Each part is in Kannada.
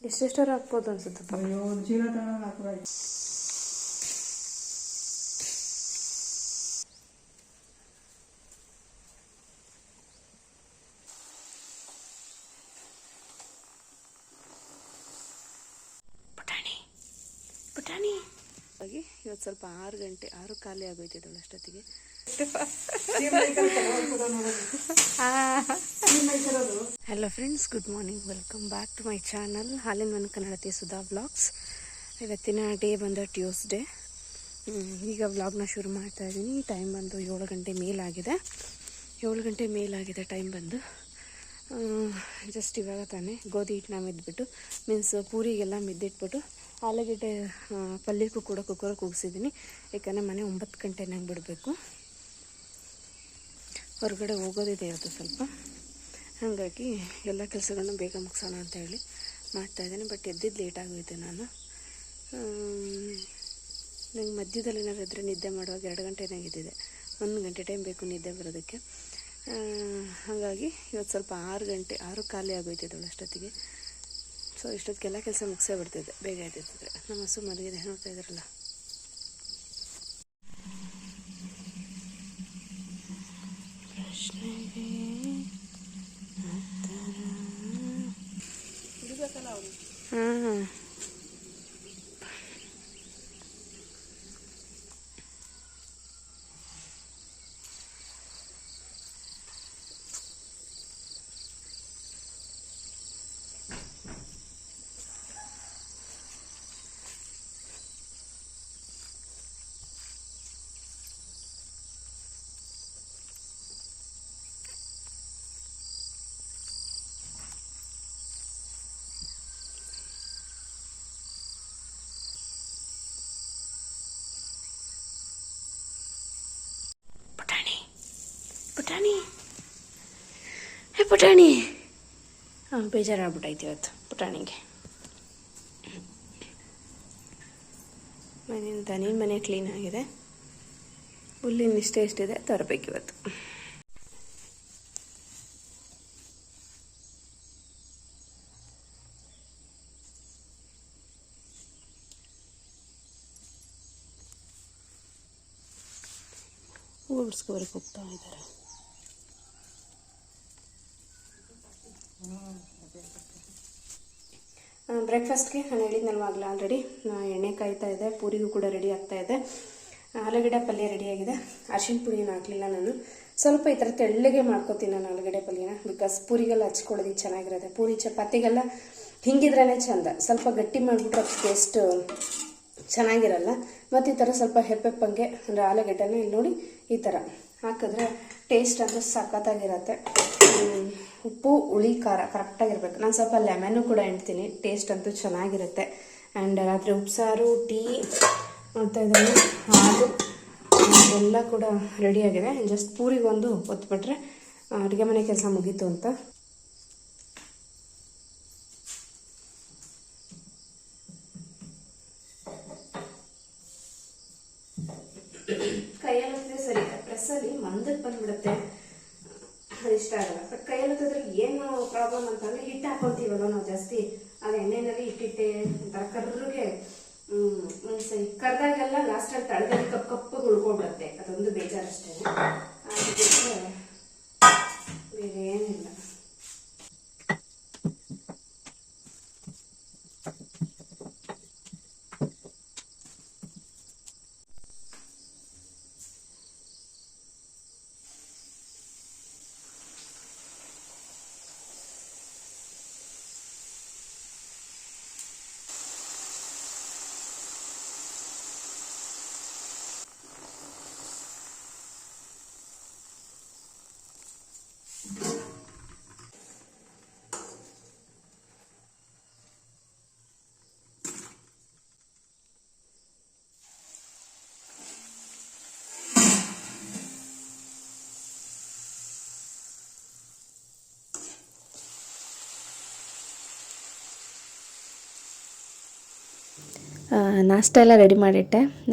ಎಷ್ಟೆಷ್ಟರ ಹಾಕ್ಬೋದು ಅನ್ಸುತ್ತಪ್ಪ. ಅಯ್ಯೋ ಜೀರ ತಗೊಂಡು ಹಾಕ್ಬೇಕು. ಪುಟಾಣಿ ಪುಟಾಣಿ ಹಾಗೆ ಇವತ್ತು ಸ್ವಲ್ಪ 6 ಗಂಟೆ 6 ಖಾಲಿ ಆಗೋಯ್ತಿದ್ದಳು ಅಷ್ಟೊತ್ತಿಗೆ. Hello friends, good morning, welcome back to my channel ಹಾಲಿನ ಮನೆ ಕನ್ನಡತಿ ಸುಧಾ ವ್ಲಾಗ್ಸ್. ಇವತ್ತಿನ ಡೇ ಬಂದು ಟ್ಯೂಸ್ಡೇ. ಈಗ ವ್ಲಾಗ್ನ ಶುರು ಮಾಡ್ತಾ ಇದ್ದೀನಿ. ಟೈಮ್ ಬಂದು 7 ಗಂಟೆ ಮೇಲಾಗಿದೆ. 7 ಗಂಟೆ ಮೇಲಾಗಿದೆ ಟೈಮ್ ಬಂದು. ಜಸ್ಟ್ ಇವಾಗ ತಾನೇ ಗೋಧಿ ಹಿಟ್ಟನ್ನ ಮೆದ್ಬಿಟ್ಟು, ಮೀನ್ಸ್ ಪೂರಿಗೆಲ್ಲ ಮೆದ್ದಿಟ್ಬಿಟ್ಟು ಆಲೂಗಡ್ಡೆ ಪಲ್ಯಕ್ಕೂ ಕೂಡ ಕುಕ್ಕರ್ ಕೂಗಿಸಿದ್ದೀನಿ. ಯಾಕಂದರೆ ಮನೆ 9 ಗಂಟೆನಾಗ ಬಿಡಬೇಕು. ಹೊರಗಡೆ ಹೋಗೋದಿದೆ ಇವತ್ತು ಸ್ವಲ್ಪ, ಹಾಗಾಗಿ ಎಲ್ಲ ಕೆಲಸಗಳನ್ನ ಬೇಗ ಮುಗಿಸೋಣ ಅಂತ ಹೇಳಿ ಮಾಡ್ತಾಯಿದ್ದೀನಿ. ಬಟ್ ಎದ್ದಿದ್ದು ಲೇಟ್ ಆಗೋಯ್ತು. ನಾನು ನಂಗೆ ಮಧ್ಯದಲ್ಲಿ ಏನಾದ್ರು ಇದ್ದರೆ ನಿದ್ದೆ ಮಾಡುವಾಗ 2 ಗಂಟೆನಾಗ ಇದ್ದಿದೆ. 1 ಗಂಟೆ ಟೈಮ್ ಬೇಕು ನಿದ್ದೆ ಬರೋದಕ್ಕೆ. ಹಾಗಾಗಿ ಇವತ್ತು ಸ್ವಲ್ಪ 6 ಖಾಲಿ ಆಗೋಯ್ತಿದ್ದಳು ಅಷ್ಟೊತ್ತಿಗೆ. ಸೊ ಇಷ್ಟೊತ್ತಿಗೆಲ್ಲ ಕೆಲಸ ಮುಗಿಸೇ ಬಿಡ್ತಿದ್ದೆ, ಬೇಗ ಎದ್ದಿರ್ತಿದ್ರೆ. ನಮ್ಮ ಹಸು ಮಲಗಿದೆ, ನೋಡ್ತಾ ಇದ್ದಾರಲ್ಲ. ಪ್ರಶ್ನೆಗೆ ಹಾಂ ಪುಟಾಣಿ ಹೇ ಪುಟಾಣಿ. ಬೇಜಾರಾಗ್ಬಿಟ್ಟೈತಿ ಇವತ್ತು ಪುಟಾಣಿಗೆ. ನೀನು ಮನೆ ಕ್ಲೀನ್ ಆಗಿದೆ. ಹುಲ್ಲಿನ ಎಷ್ಟಿದೆ ತರಬೇಕು ಇವತ್ತು. ಹೂವು ಬಿಡಿಸ್ಕೋಬರಕ್ಕೆ ಹೋಗ್ತಾ ಇದ್ದಾರೆ. ಬ್ರೇಕ್ಫಾಸ್ಟ್ಗೆ ನಾನು ಹೇಳಿದ್ನಲ್ವಾಗಲೇ ಆಲ್ರೆಡಿ ಎಣ್ಣೆ ಕಾಯ್ತಾ ಇದೆ. ಪೂರಿಗೂ ಕೂಡ ರೆಡಿ ಆಗ್ತಾ ಇದೆ. ಆಲೂಗಡ್ಡೆ ಪಲ್ಯ ರೆಡಿಯಾಗಿದೆ. ಅರಿಶಿನ ಪುಡಿಯನ್ನು ಹಾಕಲಿಲ್ಲ ನಾನು. ಸ್ವಲ್ಪ ಈ ಥರ ತೆಳ್ಳಗೆ ಮಾಡ್ಕೋತೀನಿ ನಾನು ಆಲೂಗಡ್ಡೆ ಪಲ್ಯನ. ಬಿಕಾಸ್ ಪೂರಿಗೆಲ್ಲ ಹಚ್ಕೊಳ್ಳೋದು ಚೆನ್ನಾಗಿರುತ್ತೆ. ಪೂರಿ ಚಪಾತಿಗೆಲ್ಲ ಹಿಂಗಿದ್ರೇ ಚೆಂದ. ಸ್ವಲ್ಪ ಗಟ್ಟಿ ಮಾಡಿಬಿಟ್ರೆ ಟೇಸ್ಟ್ ಚೆನ್ನಾಗಿರಲ್ಲ. ಮತ್ತು ಈ ಥರ ಸ್ವಲ್ಪ ಹೆಪ್ಪೆಪ್ಪಂಗೆ ಅಂದರೆ ಆಲೂಗಡ್ಡೆನ ಇಲ್ಲಿ ನೋಡಿ ಈ ಥರ ಹಾಕಿದ್ರೆ ಟೇಸ್ಟ್ ಅಂತೂ ಸಖತ್ತಾಗಿರುತ್ತೆ. ಉಪ್ಪು ಹುಳಿ ಖಾರ ಕರೆಕ್ಟಾಗಿರ್ಬೇಕು. ನಾನು ಸ್ವಲ್ಪ ಲೆಮನ್ನು ಕೂಡ ಹಿಂಡ್ತೀನಿ. ಟೇಸ್ಟ್ ಅಂತೂ ಚೆನ್ನಾಗಿರುತ್ತೆ. ಆ್ಯಂಡ್ ರಾತ್ರಿ ಉಪ್ಸಾರು, ಟೀ ಮಾಡ್ತಾ ಇದ್ದೀನಿ. ಹಾಲು ಎಲ್ಲ ಕೂಡ ರೆಡಿಯಾಗಿದೆ. ಜಸ್ಟ್ ಪೂರಿಗೊಂದು ಒತ್ಬಿಟ್ರೆ ಅಡುಗೆ ಮನೆ ಕೆಲಸ ಮುಗೀತು ಅಂತ. ಕೈಯಲ್ಲಿದ್ರೆ ಸರಿ, ಪ್ರೆಸ್ಸಲ್ಲಿ ಮಂದಕ್ಕೆ ಬಂದ್ಬಿಡುತ್ತೆ, ಅದು ಇಷ್ಟ ಆಗಲ್ಲ. ಬಟ್ ಕೈಯಲ್ಲಿದ್ರೆ ಏನು ಪ್ರಾಬ್ಲಮ್ ಅಂತಂದರೆ ಹಿಟ್ಟು ಹಾಕೊತೀವಲ್ಲ ನಾವು ಜಾಸ್ತಿ, ಅದು ಎಣ್ಣೆಯಲ್ಲಿ ಇಟ್ಟಿಟ್ಟೆ ಒಂಥರ ಕರ್ರಿಗೆ ಕರ್ದಾಗೆಲ್ಲ ಲಾಸ್ಟಲ್ಲಿ ತಳದಲ್ಲಿ ಕಪ್ಪು ಉಳ್ಕೊಂಡ್ಬಿಡುತ್ತೆ. ಅದೊಂದು ಬೇಜಾರಷ್ಟೇ. ಅದಕ್ಕೆ ಬೇರೆ ಏನಿಲ್ಲ. ನಾಷ್ಟ ಎಲ್ಲ ರೆಡಿ ಮಾಡಿಟ್ಟೆ.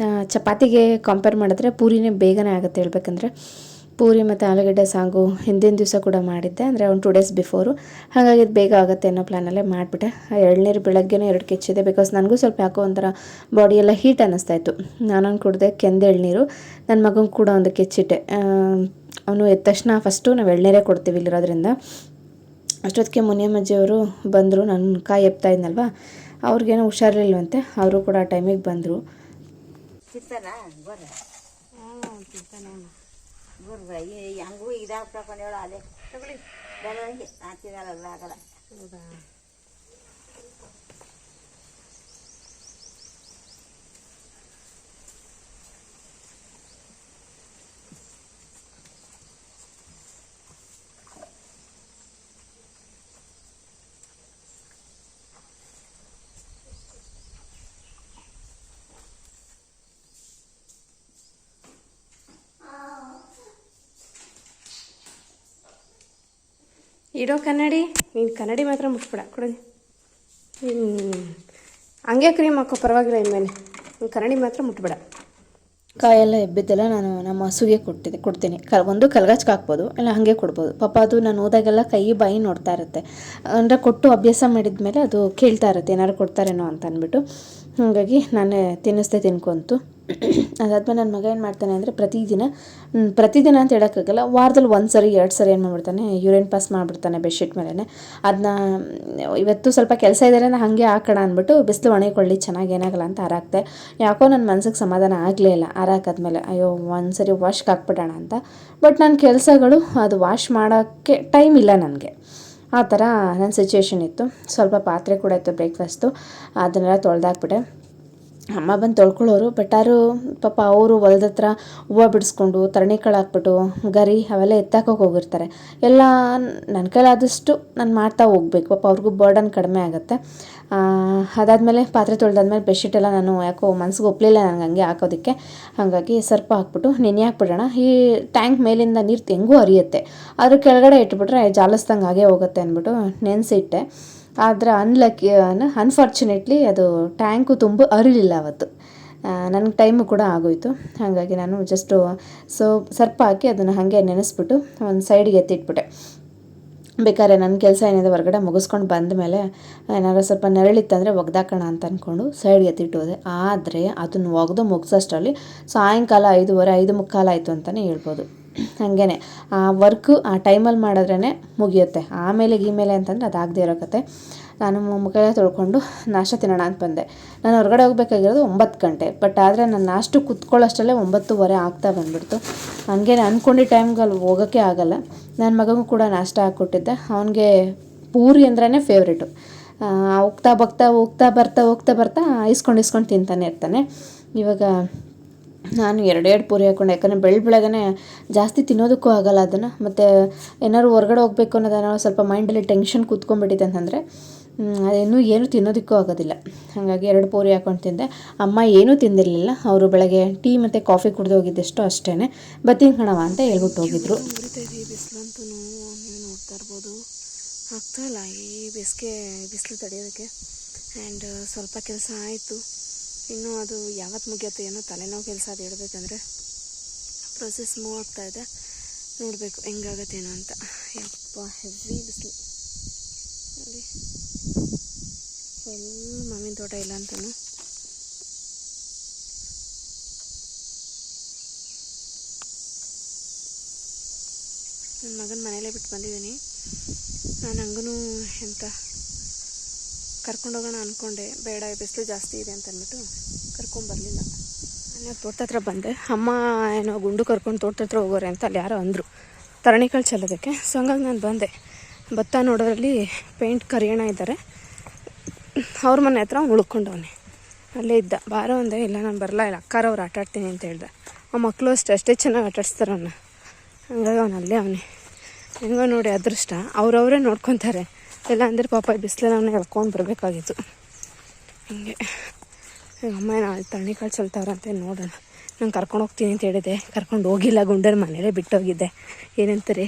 ಚಪಾತಿಗೆ ಕಂಪೇರ್ ಮಾಡಿದ್ರೆ ಪೂರಿನೇ ಬೇಗನೆ ಆಗುತ್ತೆ ಹೇಳ್ಬೇಕಂದ್ರೆ. ಪೂರಿ ಮತ್ತು ಆಲೂಗಡ್ಡೆ ಸಾಗು ಹಿಂದಿನ ದಿವಸ ಕೂಡ ಮಾಡಿದ್ದೆ, ಅಂದರೆ ಒಂದು 2 ಡೇಸ್ ಬಿಫೋರು. ಹಾಗಾಗಿ ಇದು ಬೇಗ ಆಗುತ್ತೆ ಅನ್ನೋ ಪ್ಲ್ಯಾನಲ್ಲೇ ಮಾಡಿಬಿಟ್ಟೆ. ಎಳ್ನೀರು ಬೆಳಗ್ಗೆನೇ 2 ಕೆಚ್ಚಿದೆ, ಬಿಕಾಸ್ ನನಗೂ ಸ್ವಲ್ಪ ಯಾಕೋ ಒಂಥರ ಬಾಡಿಯೆಲ್ಲ ಹೀಟ್ ಅನ್ನಿಸ್ತಾಯಿತ್ತು. ನಾನೊಂದು ಕುಡಿದೆ ಕೆಂದು ಎಳ್ನೀರು, ನನ್ನ ಮಗನಿಗೆ ಕೂಡ ಒಂದು ಕೆಚ್ಚಿಟ್ಟೆ. ಅವನು ಎದ್ದ ತಕ್ಷಣ ಫಸ್ಟು ನಾವು ಎಳ್ನೀರೇ ಕೊಡ್ತೀವಿ ಇಲ್ಲಿರೋದ್ರಿಂದ. ಅಷ್ಟೊತ್ತಿಗೆ ಮುನಿಯಮ್ಮಜ್ಜಿಯವರು ಬಂದರು, ನನ್ನ ಕಾಯಿ ಎಪ್ತಾ ಇದ್ನಲ್ವ, ಅವ್ರಿಗೇನೋ ಹುಷಾರಿಲ್ವಂತೆ, ಅವರು ಕೂಡ ಆ ಟೈಮಿಗೆ ಬಂದರು. ಹಂಗೂ ಇದಾಗ್ತಕೊಂಡು ಹೇಳೋ ಅದೇ ಬೆಳಗ್ಗೆ ಹಾಕಿದಾರಲ್ಲ ಆಗಲ್ಲ. ಹೌದಾ? ಇಡೋ ಕನ್ನಡಿ, ನೀನು ಕನ್ನಡಿ ಮಾತ್ರ ಮುಟ್ಬೇಡ ಕೊಡಿ. ಹಂಗೆ ಕ್ರೀಮ್ ಹಾಕೋ ಪರವಾಗಿಲ್ಲ, ಇನ್ಮೇಲೆ ನೀನು ಕನ್ನಡಿ ಮಾತ್ರ ಮುಟ್ಬೇಡ. ಕಾಯೆಲ್ಲ ಎಬ್ಬಿದ್ದೆಲ್ಲ ನಾನು ನಮ್ಮ ಹಸುಗೆ ಕೊಡ್ತೀನಿ. ಒಂದು ಕಲ್ಗಚ್ಗೆ ಹಾಕ್ಬೋದು, ಇಲ್ಲ ಹಾಗೆ ಕೊಡ್ಬೋದು. ಪಾಪ ಅದು ನಾನು ಹೋದಾಗೆಲ್ಲ ಕೈ ಬಾಯಿ ನೋಡ್ತಾ ಇರುತ್ತೆ, ಅಂದರೆ ಕೊಟ್ಟು ಅಭ್ಯಾಸ ಮಾಡಿದ ಮೇಲೆ ಅದು ಕೇಳ್ತಾ ಇರುತ್ತೆ ಏನಾದ್ರು ಕೊಡ್ತಾರೇನೋ ಅಂತ ಅಂದ್ಬಿಟ್ಟು. ಹಾಗಾಗಿ ನಾನೇ ತಿನ್ಕೊಂತು. ಅದಾದ್ಮೇಲೆ ನನ್ನ ಮಗ ಏನು ಮಾಡ್ತಾನೆ ಅಂದರೆ ಪ್ರತಿದಿನ ಅಂತ ಹೇಳೋಕ್ಕಾಗಲ್ಲ, ವಾರದಲ್ಲಿ 1 ಸರಿ 2 ಸರಿ ಏನು ಮಾಡ್ಬಿಡ್ತಾನೆ, ಯೂರಿನ್ ಪಾಸ್ ಮಾಡಿಬಿಡ್ತಾನೆ ಬೆಡ್ಶೀಟ್ ಮೇಲೇ. ಅದನ್ನ ಇವತ್ತು ಸ್ವಲ್ಪ ಕೆಲಸ ಇದ್ದಾರೆ, ನಾನು ಹಾಗೆ ಹಾಕೋಣ ಅಂದ್ಬಿಟ್ಟು ಬಿಸಿಲು ಒಣಗಿಕೊಳ್ಳಿ ಚೆನ್ನಾಗಿ ಏನಾಗಲ್ಲ ಅಂತ ಹಾರಾಕ್ತೆ. ಯಾಕೋ ನನ್ನ ಮನಸ್ಸಿಗೆ ಸಮಾಧಾನ ಆಗಲೇ ಇಲ್ಲ ಹಾರಾಕಾದ್ಮೇಲೆ. ಅಯ್ಯೋ 1 ಸರಿ ವಾಶ್ಗೆ ಹಾಕ್ಬಿಡೋಣ ಅಂತ. ಬಟ್ ನನ್ನ ಕೆಲಸಗಳು ಅದು ವಾಶ್ ಮಾಡೋಕ್ಕೆ ಟೈಮ್ ಇಲ್ಲ ನನಗೆ. ಆ ಥರ ನನ್ನ ಸಿಚುವೇಶನ್ ಇತ್ತು. ಸ್ವಲ್ಪ ಪಾತ್ರೆ ಕೂಡ ಇತ್ತು ಬ್ರೇಕ್ಫಾಸ್ಟು, ಅದನ್ನೆಲ್ಲ ತೊಳೆದಾಕ್ಬಿಟ್ಟೆ. ಅಮ್ಮ ಬಂದು ತೊಳ್ಕೊಳ್ಳೋರು, ಬಟ್ ಪಾಪ ಅವರು ಹೊಲದ ಹತ್ರ ಹೂವು ಬಿಡಿಸ್ಕೊಂಡು ತರಣಿಕಾಳು ಹಾಕ್ಬಿಟ್ಟು ಗರಿ ಅವೆಲ್ಲ ಎತ್ತಾಕೋಕೆ ಹೋಗಿರ್ತಾರೆ. ಎಲ್ಲ ನನ್ನ ಕೈಲಾದಷ್ಟು ನಾನು ಮಾಡ್ತಾ ಹೋಗ್ಬೇಕು, ಪಾಪ ಅವ್ರಿಗೂ ಬರ್ಡನ್ ಕಡಿಮೆ ಆಗುತ್ತೆ. ಅದಾದಮೇಲೆ ಪಾತ್ರೆ ತೊಳೆದಾದ್ಮೇಲೆ ಬೆಡ್ಶೀಟೆಲ್ಲ ನಾನು ಯಾಕೋ ಮನಸ್ಸಿಗೆ ಒಪ್ಪಲಿಲ್ಲ ನನಗೆ ಹಂಗೆ ಹಾಕೋದಕ್ಕೆ. ಹಾಗಾಗಿ ಸರ್ಪ ಹಾಕ್ಬಿಟ್ಟು ನೆನೆ ಹಾಕ್ಬಿಡೋಣ, ಈ ಟ್ಯಾಂಕ್ ಮೇಲಿಂದ ನೀರು ಹೆಂಗೂ ಹರಿಯುತ್ತೆ, ಅದ್ರ ಕೆಳಗಡೆ ಇಟ್ಬಿಟ್ರೆ ಜಾಲಿಸ್ದಂಗೆ ಹಾಗೆ ಹೋಗುತ್ತೆ ಅಂದ್ಬಿಟ್ಟು ನೆನೆಸಿಟ್ಟೆ. ಆದರೆ ಅನ್ಫಾರ್ಚುನೇಟ್ಲಿ ಅದು ಟ್ಯಾಂಕು ತುಂಬ ಹರಿಲಿಲ್ಲ ಅವತ್ತು. ನನಗೆ ಟೈಮು ಕೂಡ ಆಗೋಯಿತು. ಹಾಗಾಗಿ ನಾನು ಜಸ್ಟು ಸರ್ಪ ಹಾಕಿ ಅದನ್ನು ಹಾಗೆ ನೆನೆಸ್ಬಿಟ್ಟು ಒಂದು ಸೈಡಿಗೆ ಎತ್ತಿಟ್ಬಿಟ್ಟೆ. ಬೇಕಾದ್ರೆ ನನ್ನ ಕೆಲಸ ಏನಿದೆ ಹೊರಗಡೆ ಮುಗಿಸ್ಕೊಂಡು ಬಂದ ಮೇಲೆ ಏನಾದ್ರು ಸ್ವಲ್ಪ ನೆರಳಿತ್ತಂದರೆ ಒಗ್ದಾಕೋಣ ಅಂತ ಅಂದ್ಕೊಂಡು ಸೈಡ್ಗೆ ಎತ್ತಿಟ್ಟೋದೆ. ಆದರೆ ಅದನ್ನು ಒಗೆದು ಮುಗಿಸೋಷ್ಟರಲ್ಲಿ ಸಾಯಂಕಾಲ 5:15 5:45 ಆಯಿತು ಅಂತಲೇ ಹೇಳ್ಬೋದು. ಹಾಗೇ ಆ ವರ್ಕು ಆ ಟೈಮಲ್ಲಿ ಮಾಡಿದ್ರೇ ಮುಗಿಯುತ್ತೆ. ಆಮೇಲೆ ಅಂತಂದರೆ ಅದಾಗದೇ ಇರೋ ಕತೆ. ನಾನು ಮುಖ ತೊಳ್ಕೊಂಡು ನಾಷ್ಟ ತಿನ್ನೋಣ ಅಂತ ಬಂದೆ. ನಾನು ಹೊರಗಡೆ ಹೋಗಬೇಕಾಗಿರೋದು 9 ಗಂಟೆ, ಬಟ್ ಆದರೆ ನಾನು ನಾಷ್ಟು ಕೂತ್ಕೊಳ್ಳೋಷ್ಟರಲ್ಲೇ 9:15 ಆಗ್ತಾ ಬಂದುಬಿಡ್ತು. ಹಂಗೆ ಅಂದ್ಕೊಂಡಿದ್ದ ಟೈಮ್ಗೆ ಅಲ್ಲಿ ಹೋಗೋಕ್ಕೆ ಆಗೋಲ್ಲ. ನನ್ನ ಮಗನಿಗೂ ಕೂಡ ನಾಷ್ಟ ಹಾಕ್ಕೊಟ್ಟಿದ್ದೆ. ಅವನಿಗೆ ಪೂರಿ ಅಂದ್ರೇ ಫೇವ್ರೇಟು. ಹೋಗ್ತಾ ಬರ್ತಾ ಇಸ್ಕೊಂಡು ತಿಂತಾನೆ ಇರ್ತಾನೆ. ಇವಾಗ ನಾನು 2 ಪೂರಿ ಹಾಕ್ಕೊಂಡು, ಯಾಕಂದರೆ ಬೆಳಗ್ಗೆನೇ ಜಾಸ್ತಿ ತಿನ್ನೋದಕ್ಕೂ ಆಗೋಲ್ಲ ಅದನ್ನು. ಮತ್ತು ಏನಾದ್ರು ಹೊರಗಡೆ ಹೋಗಬೇಕು ಅನ್ನೋದೇನೋ ಸ್ವಲ್ಪ ಮೈಂಡಲ್ಲಿ ಟೆನ್ಷನ್ ಕೂತ್ಕೊಂಡ್ಬಿಟ್ಟಿದೆ ಅಂತಂದರೆ ಏನು ತಿನ್ನೋದಕ್ಕೂ ಆಗೋದಿಲ್ಲ. ಹಾಗಾಗಿ 2 ಪೂರಿ ಹಾಕ್ಕೊಂಡು ತಿಂದೆ. ಅಮ್ಮ ಏನೂ ತಿಂದಿರಲಿಲ್ಲ, ಅವರು ಬೆಳಗ್ಗೆ ಟೀ ಮತ್ತು ಕಾಫಿ ಕುಡಿದು ಹೋಗಿದ್ದಷ್ಟು ಅಷ್ಟೇ. ಬತ್ತೀನಿ ಕಣವ ಅಂತ ಹೇಳ್ಬಿಟ್ಟು ಹೋಗಿದ್ರು. ಬಿಸಿಲಂತೂ ನೀವು ನೋಡ್ತಾ ಇರ್ಬೋದು, ಆಗ್ತಾಯಿಲ್ಲ ಈ ಬಿಸಿಲು ತಡೆಯೋದಕ್ಕೆ. ಆ್ಯಂಡ್ ಸ್ವಲ್ಪ ಕೆಲಸ ಆಯಿತು, ಇನ್ನೂ ಅದು ಯಾವತ್ತು ಮುಗಿಯುತ್ತೆ ಏನೋ ತಲೆನೋವು ಕೆಲಸ. ಅದು ಹೇಳ್ಬೇಕಂದ್ರೆ ಪ್ರೊಸೆಸ್ ಮೂವ್ ಆಗ್ತಾಯಿದೆ, ನೋಡಬೇಕು ಹೆಂಗಾಗತ್ತೇನೋ ಅಂತ. ಯಪ್ಪ ಹೆವಿ ಬಿಸಿಲು ನೋಡಿ, ಫುಲ್ ಮಾವಿನ ತೋಟ ಇಲ್ಲ ಅಂತಲೂ. ನನ್ನ ಮಗನ ಮನೇಲೇ ಬಿಟ್ಟು ಬಂದಿದ್ದೀನಿ. ನಾನು ಹಂಗೂ ಎಂತ ಕರ್ಕೊಂಡೋಗೋಣ ಅಂದ್ಕೊಂಡೆ, ಬೇಡ ಬಿಸಿಲು ಜಾಸ್ತಿ ಇದೆ ಅಂತ ಅಂದ್ಬಿಟ್ಟು ಕರ್ಕೊಂಬರಲಿಲ್ಲ. ನಾನು ತೋಟದ ಹತ್ರ ಬಂದೆ. ಅಮ್ಮ ಏನೋ ಗುಂಡು ಕರ್ಕೊಂಡು ತೋಟದ ಹತ್ರ ಹೋಗೋರೆ ಅಂತ ಅಲ್ಲಿ ಯಾರೋ ಅಂದರು ತರಣಿಕಾಳು ಚೆಲ್ಲೋದಕ್ಕೆ. ಸೊ ಹಂಗಾಗಿ ನಾನು ಬಂದೆ. ಭತ್ತ ನೋಡೋರಲ್ಲಿ ಪೇಂಟ್ ಕರಿಯೋಣ ಇದ್ದಾರೆ, ಅವ್ರ ಮನೆ ಹತ್ರ ಅವ್ನು ಉಳ್ಕೊಂಡವನೆ, ಅಲ್ಲೇ ಇದ್ದ. ಬಾರೋ ಅಂದೆ, ಇಲ್ಲ ನಾನು ಬರಲ್ಲ, ಇಲ್ಲ ಅಕ್ಕಾರವ್ರು ಆಟಾಡ್ತೀನಿ ಅಂತ ಹೇಳ್ದೆ. ಆ ಮಕ್ಕಳು ಅಷ್ಟೇ ಚೆನ್ನಾಗಿ ಆಟಾಡಿಸ್ತಾರೆ ಅವನ್ನ. ಹಂಗಾಗಿ ಅವನಲ್ಲೇ ಹೆಂಗೋ ನೋಡಿ ಅದೃಷ್ಟ, ಅವರವರೇ ನೋಡ್ಕೊತಾರೆ. ಇಲ್ಲ ಅಂದರೆ ಪಾಪ ಬಿಸಿಲಲ್ಲಿ ಅವನ್ನ ಎಳ್ಕೊಂಡು ಬರಬೇಕಾಗಿತ್ತು. ಹಿಂಗೆ ಅಮ್ಮ ನಾಳೆ ತರಣಿಕಾಳು ಚೆಲ್ತಾವ್ರಂತೆ, ನೋಡೋಣ. ನಾನು ಕರ್ಕೊಂಡು ಹೋಗ್ತೀನಿ ಅಂತ ಹೇಳಿದೆ, ಕರ್ಕೊಂಡು ಹೋಗಿಲ್ಲ, ಗುಂಡರ ಮನೇಲೇ ಬಿಟ್ಟೋಗಿದ್ದೆ. ಏನಂತಾರೆ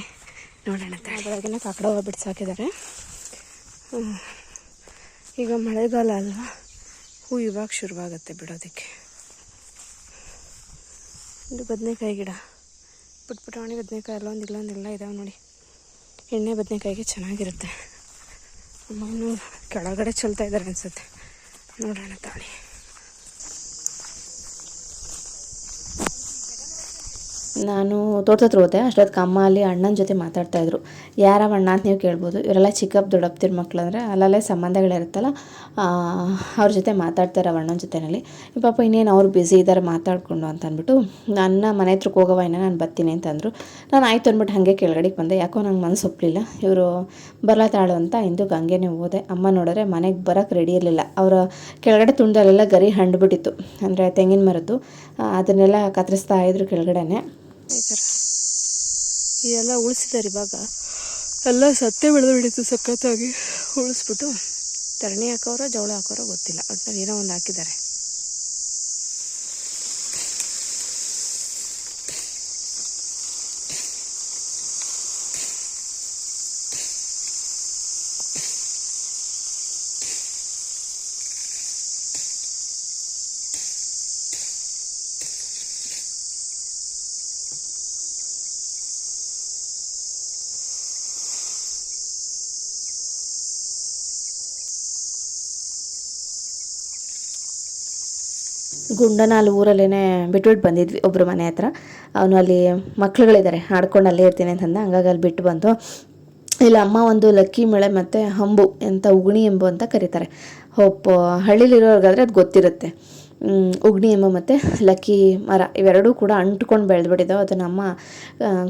ನೋಡೋಣ. ಬೆಳಗ್ಗೆ ಕಾಕಡ ಹೂವು ಬಿಡ್ಸಾಕಿದ್ದಾರೆ. ಈಗ ಮಳೆಗಾಲ ಅಲ್ವಾ, ಹೂ ಇವಾಗ ಶುರುವಾಗುತ್ತೆ ಬಿಡೋದಕ್ಕೆ. ಇದು ಬದನೆಕಾಯಿ ಗಿಡ ಪುಟ್ಪುಟಾಣಿ ಬದನೆಕಾಯಿ ಅಲ್ಲೊಂದಿಲ್ಲ ಇದಾವೆ ನೋಡಿ. ಎಣ್ಣೆ ಬದನೆಕಾಯಿಗೆ ಚೆನ್ನಾಗಿರುತ್ತೆ. ಅಮ್ಮನೂ ಕೆಳಗಡೆ ಚೆಲ್ತಾ ಇದ್ದಾರೆ ಅನ್ಸುತ್ತೆ, ನೋಡೋಣ ತಾಳಿ. ನಾನು ತೋಟದ ಹತ್ರ ಹೋದೆ. ಅಷ್ಟೊತ್ತಿಗೆ ಅಮ್ಮ ಅಲ್ಲಿ ಅಣ್ಣನ ಜೊತೆ ಮಾತಾಡ್ತಾಯಿದ್ರು. ಯಾರವ ಅಣ್ಣ ಅಂತ ನೀವು ಕೇಳ್ಬೋದು. ಇವರೆಲ್ಲ ಚಿಕ್ಕಪ್ಪ ದೊಡ್ಡಪ್ಪತಿರ ಮಕ್ಳು, ಅಂದರೆ ಅಲ್ಲಲ್ಲೇ ಸಂಬಂಧಗಳಿರುತ್ತಲ್ಲ, ಅವ್ರ ಜೊತೆ ಮಾತಾಡ್ತಾರೆ ಅಣ್ಣನ ಜೊತೆಯಲ್ಲಿ. ಪಾಪ ಇನ್ನೇನು ಅವ್ರು ಬ್ಯುಸಿ ಇದ್ದಾರೆ ಮಾತಾಡಿಕೊಂಡು ಅಂತ ಅಂದ್ಬಿಟ್ಟು ನನ್ನ ಮನೆ ಹತ್ರಕ್ಕೆ ಹೋಗವ ಇನ್ನು ನಾನು ಬರ್ತೀನಿ ಅಂತಂದರು. ನಾನು ಆಯಿತು ಅಂದ್ಬಿಟ್ಟು ಹಾಗೆ ಕೆಳಗಡೆಗೆ ಬಂದೆ. ಯಾಕೋ ನಂಗೆ ಮನಸ್ಸು ಒಪ್ಪಲಿಲ್ಲ. ಇವರು ಬರ್ಲಾತಾಳು ಅಂತ ಹಿಂದಕ್ಕೆ ಹಂಗೇನೆ ಹೋದೆ. ಅಮ್ಮ ನೋಡಿದ್ರೆ ಮನೆಗೆ ಬರೋಕ್ಕೆ ರೆಡಿ ಇರಲಿಲ್ಲ. ಅವರ ಕೆಳಗಡೆ ತುಂಡಲ್ಲೆಲ್ಲ ಗರಿ ಹಂಡ್ಬಿಟ್ಟಿತ್ತು, ಅಂದರೆ ತೆಂಗಿನ ಮರದ್ದು. ಅದನ್ನೆಲ್ಲ ಕತ್ತರಿಸ್ತಾ ಇದ್ರು ಕೆಳಗಡೆನೆ. ಈ ಥರ ಇದೆಲ್ಲ ಉಳಿಸಿದ್ದಾರೆ. ಇವಾಗ ಎಲ್ಲ ಸತ್ತೆ ಬೆಳೆದು ಬಿಡಿತ್ತು ಸಖತ್ತಾಗಿ. ಉಳಿಸ್ಬಿಟ್ಟು ತರಣಿ ಹಾಕೋರೋ ಜವಳ ಹಾಕೋರೋ ಗೊತ್ತಿಲ್ಲ, ಒಟ್ಟಿನಲ್ಲಿ ಏನೋ ಒಂದು ಹಾಕಿದ್ದಾರೆ. ಗುಂಡನ ಅಲ್ಲಿ ಊರಲ್ಲೇ ಬಿಟ್ಬಿಟ್ಟು ಬಂದಿದ್ವಿ ಒಬ್ಬರು ಮನೆ ಹತ್ರ. ಅವನು ಅಲ್ಲಿ ಮಕ್ಳುಗಳಿದ್ದಾರೆ, ಆಡ್ಕೊಂಡು ಅಲ್ಲೇ ಇರ್ತೀನಿ ಅಂತಂದ. ಹಂಗಾಗಿ ಅಲ್ಲಿ ಬಿಟ್ಟು ಬಂದು ಇಲ್ಲಿ ಅಮ್ಮ ಒಂದು ಲಕ್ಕಿ ಮಳೆ ಮತ್ತು ಹಂಬು ಅಂತ ಉಗುಣಿ ಎಂಬು ಅಂತ ಕರೀತಾರೆ. ಹಳ್ಳಿಲಿರೋರ್ಗಾದ್ರೆ ಅದು ಗೊತ್ತಿರುತ್ತೆ. ಉಗ್ನಿ ಎಂಬ ಮತ್ತು ಲಕ್ಕಿ ಮರ ಇವೆರಡೂ ಕೂಡ ಅಂಟ್ಕೊಂಡು ಬೆಳೆದ್ಬಿಟ್ಟಿದ್ದಾವೆ. ಅದು ನಮ್ಮ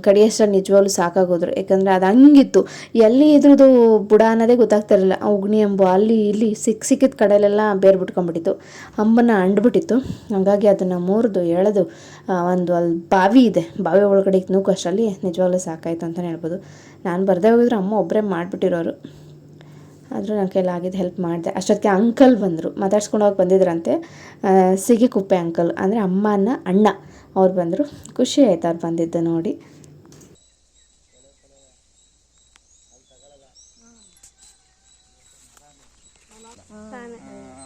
ಕಡಿಯಷ್ಟ ನಿಜವಾಗ್ಲೂ ಸಾಕಾಗೋದ್ರು. ಯಾಕಂದರೆ ಅದು ಹಂಗಿತ್ತು, ಎಲ್ಲಿ ಇದ್ರದ್ದು ಬುಡ ಅನ್ನೋದೇ ಗೊತ್ತಾಗ್ತಿರಲಿಲ್ಲ. ಆ ಉಗ್ನಿ ಎಂಬು ಅಲ್ಲಿ ಇಲ್ಲಿ ಸಿಕ್ಕಿದ ಕಡೆಯಲ್ಲೆಲ್ಲ ಬೇರು ಬಿಟ್ಕೊಂಡ್ಬಿಟ್ಟಿತ್ತು, ಹಂಬನ್ನು ಅಂಡ್ಬಿಟ್ಟಿತ್ತು. ಹಾಗಾಗಿ ಅದನ್ನು ಮುರಿದು ಎಳೆದು ಒಂದು ಅಲ್ಲಿ ಬಾವಿ ಇದೆ, ಬಾವಿ ಒಳಗಡೆ ನೂಕು ಅಷ್ಟರಲ್ಲಿ ನಿಜವಾಗ್ಲೂ ಸಾಕಾಯಿತು ಅಂತಲೇ ಹೇಳ್ಬೋದು. ನಾನು ಬರದೇ ಹೋಗಿದ್ರು ಅಮ್ಮ ಒಬ್ಬರೇ ಮಾಡಿಬಿಟ್ಟಿರೋರು. ಆದರೂ ನನ್ನ ಕೈಲಾಗಿದ್ದು ಹೆಲ್ಪ್ ಮಾಡಿದೆ. ಅಷ್ಟೊತ್ತಿಗೆ ಅಂಕಲ್ ಬಂದರು, ಮಾತಾಡ್ಸ್ಕೊಂಡು ಹೋಗಿ ಬಂದಿದ್ರಂತೆ. ಸಿಗಿಕುಪ್ಪೆ ಅಂಕಲ್ ಅಂದರೆ ಅಮ್ಮನ ಅಣ್ಣ ಅವ್ರು ಬಂದರು. ಖುಷಿ ಆಯ್ತು ಅವ್ರು ಬಂದಿದ್ದು ನೋಡಿ.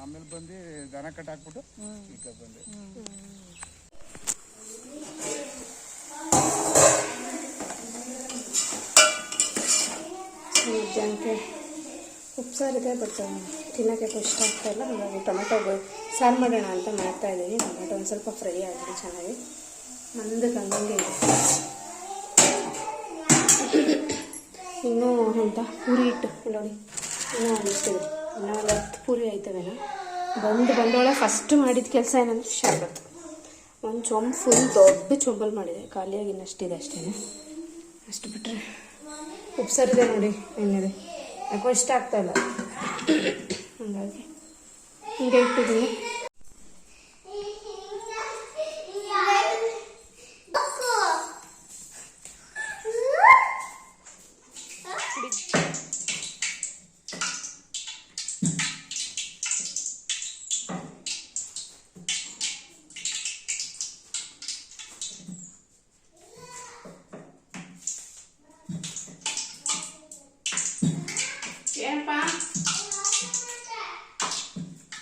ಆಮೇಲೆ ಬಂದು ದನ ಕಟ್ಟಾಕ್ಬಿಟ್ಟು ಈಗ ಬಂದೆ. ಮಧ್ಯಾಹ್ನಕ್ಕೆ ಉಪ್ಸಾರಿದೆ, ಬಟ್ ತಿನ್ನೋಕ್ಕೆ ಇಷ್ಟ ಆಗ್ತಾಯಿಲ್ಲ. ಹಾಗಾಗಿ ಟೊಮೆಟೊ ಸಾರು ಮಾಡೋಣ ಅಂತ ಮಾಡ್ತಾಯಿದ್ದೀನಿ. ಟೊಮೆಟೊ ಒಂದು ಸ್ವಲ್ಪ ಫ್ರೈ ಆಗಿದೆ ಚೆನ್ನಾಗಿ, ಮಂದಕ್ಕೆ ಹಂಗೆ ಇದೆ. ಇನ್ನೂ ಅಂತ ಪೂರಿ ಹಿಟ್ಟು ನೋಡಿ, ಇನ್ನೂ ಒಂದಿಷ್ಟಿದೆ, ಇನ್ನೂ ಒಂದು 10 ಪೂರಿ ಆಯ್ತವೇನೋ. ಬಂದೊಳಗೆ ಫಸ್ಟ್ ಮಾಡಿದ ಕೆಲಸ ಏನಂದ್ರೆ ಶರ್ಬತ್. ಒಂದು ಚೊಂಬು ಫುಲ್ ದೊಡ್ಡ ಚೊಂಬಲ್ಲಿ ಮಾಡಿದೆ, ಖಾಲಿಯಾಗಿ ಇನ್ನಷ್ಟಿದೆ ಅಷ್ಟೇ. ಅಷ್ಟು ಬಿಟ್ಟರೆ ಉಪ್ಸಾರಿದೆ ನೋಡಿ, ಏನಿದೆ ಯಾಕೋ ಇಷ್ಟ ಆಗ್ತಾಯಿಲ್ಲ, ಹಾಗಾಗಿ ಹಿಂಗೆ ಇಟ್ಟಿದ್ದೀನಿ. ಏನಪ್ಪ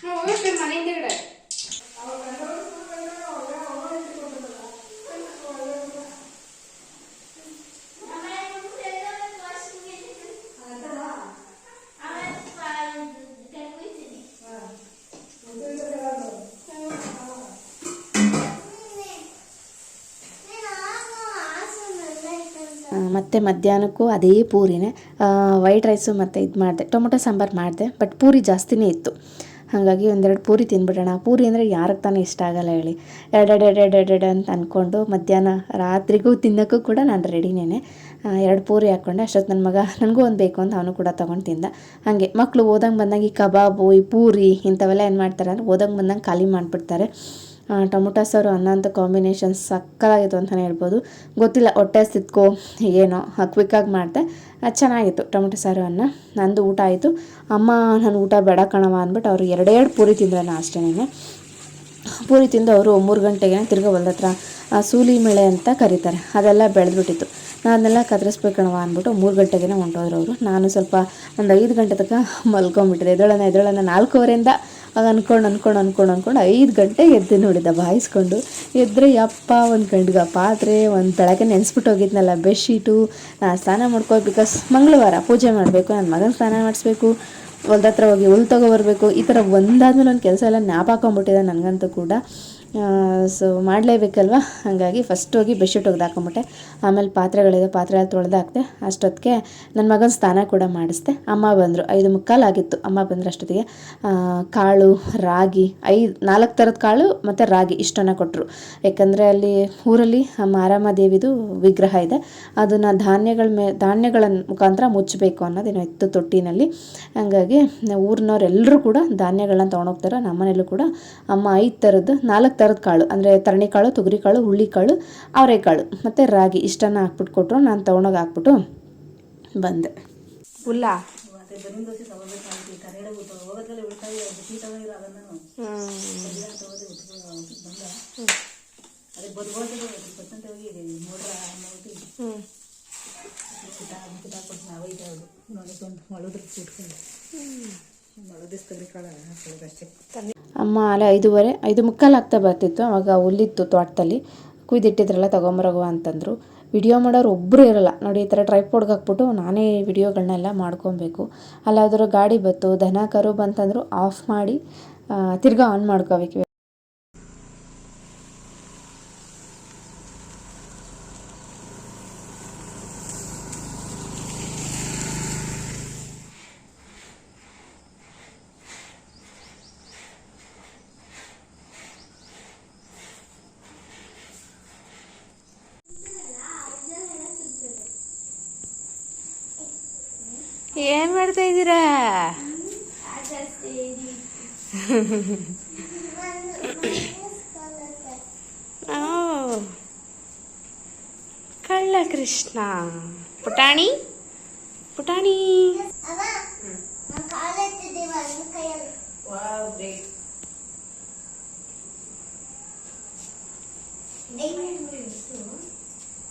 ಹೋಗ್ತೀವಿ ಮನೆ ಹಿಂದೆಗಡೆ. ಮತ್ತು ಮಧ್ಯಾಹ್ನಕ್ಕೂ ಅದೇ ಪೂರಿನೇ. ವೈಟ್ ರೈಸು ಮತ್ತು ಇದು ಮಾಡಿದೆ, ಟೊಮೊಟೊ ಸಾಂಬಾರು ಮಾಡಿದೆ. ಬಟ್ ಪೂರಿ ಜಾಸ್ತಿನೇ ಇತ್ತು, ಹಾಗಾಗಿ ಒಂದೆರಡು ಪೂರಿ ತಿಂದ್ಬಿಡೋಣ. ಪೂರಿ ಅಂದರೆ ಯಾರಿಗೆ ತಾನೇ ಇಷ್ಟ ಆಗಲ್ಲ ಹೇಳಿ. ಎರಡೆರಡು ಅಂತ ಅಂದ್ಕೊಂಡು ಮಧ್ಯಾಹ್ನ ರಾತ್ರಿಗೂ ತಿನ್ನೋಕ್ಕೂ ಕೂಡ ನಾನು ರೆಡಿನೇ. 2 ಪೂರಿ ಹಾಕ್ಕೊಂಡೆ. ಅಷ್ಟೊತ್ತು ನನ್ನ ಮಗ ನನಗೂ ಒಂದು ಬೇಕು ಅಂತ ಅವನು ಕೂಡ ತೊಗೊಂಡು ತಿಂದ. ಹಾಗೆ ಮಕ್ಕಳು ಓದಂಗೆ ಬಂದಂಗೆ ಈ ಕಬಾಬು, ಈ ಪೂರಿ ಇಂಥವೆಲ್ಲ ಏನು ಮಾಡ್ತಾರೆ ಅಂದರೆ ಓದಂಗೆ ಬಂದಂಗೆ ಖಾಲಿ ಮಾಡಿಬಿಡ್ತಾರೆ. ಟೊಮೊಟೊ ಸಾರು ಅನ್ನ ಅಂತ ಕಾಂಬಿನೇಷನ್ ಸಕ್ಕತ್ತಾಗಿತ್ತು ಅಂತಲೇ ಹೇಳ್ಬೋದು. ಗೊತ್ತಿಲ್ಲ ಹೊಟ್ಟೆ ಹಸಿದ್ಕೋ ಏನೋ ಕ್ವಿಕ್ಕಾಗಿ ಮಾಡಿದೆ, ಅದು ಚೆನ್ನಾಗಿತ್ತು ಟೊಮೊಟೊ ಸಾರು ಅನ್ನ. ನಂದು ಊಟ ಆಯಿತು. ಅಮ್ಮ ನಾನು ಊಟ ಬೇಡ ಕಣವ ಅಂದ್ಬಿಟ್ಟು ಅವರು 2 ಪೂರಿ ತಿಂದ್ರಲ್ಲ ಅಷ್ಟೇನೆ. ಪೂರಿ ತಿಂದು ಅವರು 3 ಗಂಟೆಗೆ ತಿರ್ಗಾ ಹೊಲ್ದ ಹತ್ರ ಸೂಲಿ ಮೇಳೆ ಅಂತ ಕರೀತಾರೆ, ಅದೆಲ್ಲ ಬೆಳೆದ್ಬಿಟ್ಟಿತ್ತು. ನಾನು ಅದನ್ನೆಲ್ಲ ಕತ್ತರಿಸ್ಬೇಕಣವ ಅಂದ್ಬಿಟ್ಟು 3 ಗಂಟೆಗೆ ಹೊಂಟೋದ್ರು ಅವರು. ನಾನು ಸ್ವಲ್ಪ ಒಂದು 5 ಗಂಟೆ ತನಕ ಮಲ್ಕೊಂಬಿಟ್ಟಿದೆ. ಎದ್ದೇಳೋಣ 4:15 ಆಗ ಅನ್ಕೊಂಡು 5 ಗಂಟೆಗೆ ಎದ್ದು ನೋಡಿದ್ದ ಬಾಯಿಸ್ಕೊಂಡು ಎದ್ರೆ ಯಪ್ಪ ಒಂದು ಗಂಡ್ಗ ಪಾತ್ರೆ ಒಂದು ಬೆಳಗ್ಗೆ ನೆನೆಸ್ಬಿಟ್ಟು ಹೋಗಿದ್ನಲ್ಲ ಬೆಡ್ಶೀಟು ಸ್ನಾನ ಮಾಡ್ಕೋ ಬಿಕಾಸ್ ಮಂಗಳವಾರ ಪೂಜೆ ಮಾಡಬೇಕು, ನನ್ನ ಮಗನ ಸ್ನಾನ ಮಾಡಿಸ್ಬೇಕು, ಹೊಲ್ದ ಹತ್ರ ಹೋಗಿ ಹುಲ್ ತೊಗೊಬರ್ಬೇಕು, ಈ ಥರ ಒಂದಾದ್ಮೇಲೆ ಒಂದು ಕೆಲಸ ಎಲ್ಲ ಜ್ಞಾಪ ಹಾಕೊಂಬಿಟ್ಟಿದೆ ನನಗಂತೂ ಕೂಡ. ಸೊ ಮಾಡಲೇಬೇಕಲ್ವ, ಹಾಗಾಗಿ ಫಸ್ಟ್ ಹೋಗಿ ಬೆಡ್ಶೀಟ್ ಒಗ್ದು ಹಾಕೊಂಬಿಟ್ಟೆ. ಆಮೇಲೆ ಪಾತ್ರೆ ತೊಳೆದು ಹಾಕ್ದೆ. ಅಷ್ಟೊತ್ತಿಗೆ ನನ್ನ ಮಗನ ಸ್ನಾನ ಕೂಡ ಮಾಡಿಸ್ದೆ. ಅಮ್ಮ ಬಂದರು, 5:45 ಆಗಿತ್ತು ಅಮ್ಮ ಬಂದರು ಅಷ್ಟೊತ್ತಿಗೆ. ಕಾಳು, ರಾಗಿ 4 ಥರದ ಕಾಳು ಮತ್ತು ರಾಗಿ ಇಷ್ಟನ್ನು ಕೊಟ್ಟರು. ಯಾಕಂದರೆ ಅಲ್ಲಿ ಊರಲ್ಲಿ ಮಾರಮ್ಮ ದೇವಿದು ವಿಗ್ರಹ ಇದೆ, ಅದನ್ನು ಧಾನ್ಯಗಳ ಮುಖಾಂತರ ಮುಚ್ಚಬೇಕು ಅನ್ನೋದೇನೋ ಇತ್ತು ತೊಟ್ಟಿನಲ್ಲಿ. ಹಾಗಾಗಿ ಊರಿನವರೆಲ್ಲರೂ ಕೂಡ ಧಾನ್ಯಗಳನ್ನ ತೊಗೊಂಡೋಗ್ತಾರೆ. ನಮ್ಮನೇಲೂ ಕೂಡ ಅಮ್ಮ 5 ಥರದ್ದು 4 ಥರದ ಕಾಳು ಅಂದರೆ ತರಣಿಕಾಳು, ತೊಗರಿಕಾಳು, ಹುಳ್ಳಿಕಾಳು, ಅವರೆಕಾಳು ಮತ್ತು ರಾಗಿ ಇಷ್ಟನ್ನು ಹಾಕ್ಬಿಟ್ಟು ಕೊಟ್ಟರು. ನಾನು ತೊಗೊಂಡೋಗಿ ಹಾಕ್ಬಿಟ್ಟು ಬಂದೆ. ಹುಲ್ಲ ಅಮ್ಮ ಅಲ್ಲೇ 5:15 5:45 ಆಗ್ತಾ ಬರ್ತಿತ್ತು. ಆವಾಗ ಹುಲ್ಲಿತ್ತು ತೋಟದಲ್ಲಿ, ಕುಯ್ದಿಟ್ಟಿದ್ರಲ್ಲ ತೊಗೊಂಬರೋಗುವ ಅಂತಂದರು. ವಿಡಿಯೋ ಮಾಡೋರು ಒಬ್ಬರು ಇರೋಲ್ಲ ನೋಡಿ. ಈ ಥರ ಟ್ರೈಪೋಡ್ಗೆ ಹಾಕ್ಬಿಟ್ಟು ನಾನೇ ವಿಡಿಯೋಗಳನ್ನೆಲ್ಲ ಮಾಡ್ಕೊಬೇಕು. ಅಲ್ಲಾದರೂ ಗಾಡಿ ಬತ್ತು, ದನ ಕರು ಬಂತಂದ್ರು ಆಫ್ ಮಾಡಿ ತಿರ್ಗಾ ಆನ್ ಮಾಡ್ಕೋಬೇಕು. ಏನು ಮಾಡ್ತಾ ಇದ್ದೀರಾ? ಕಳ್ಳ ಕೃಷ್ಣ ಪುಟಾಣಿ ಪುಟಾಣಿ.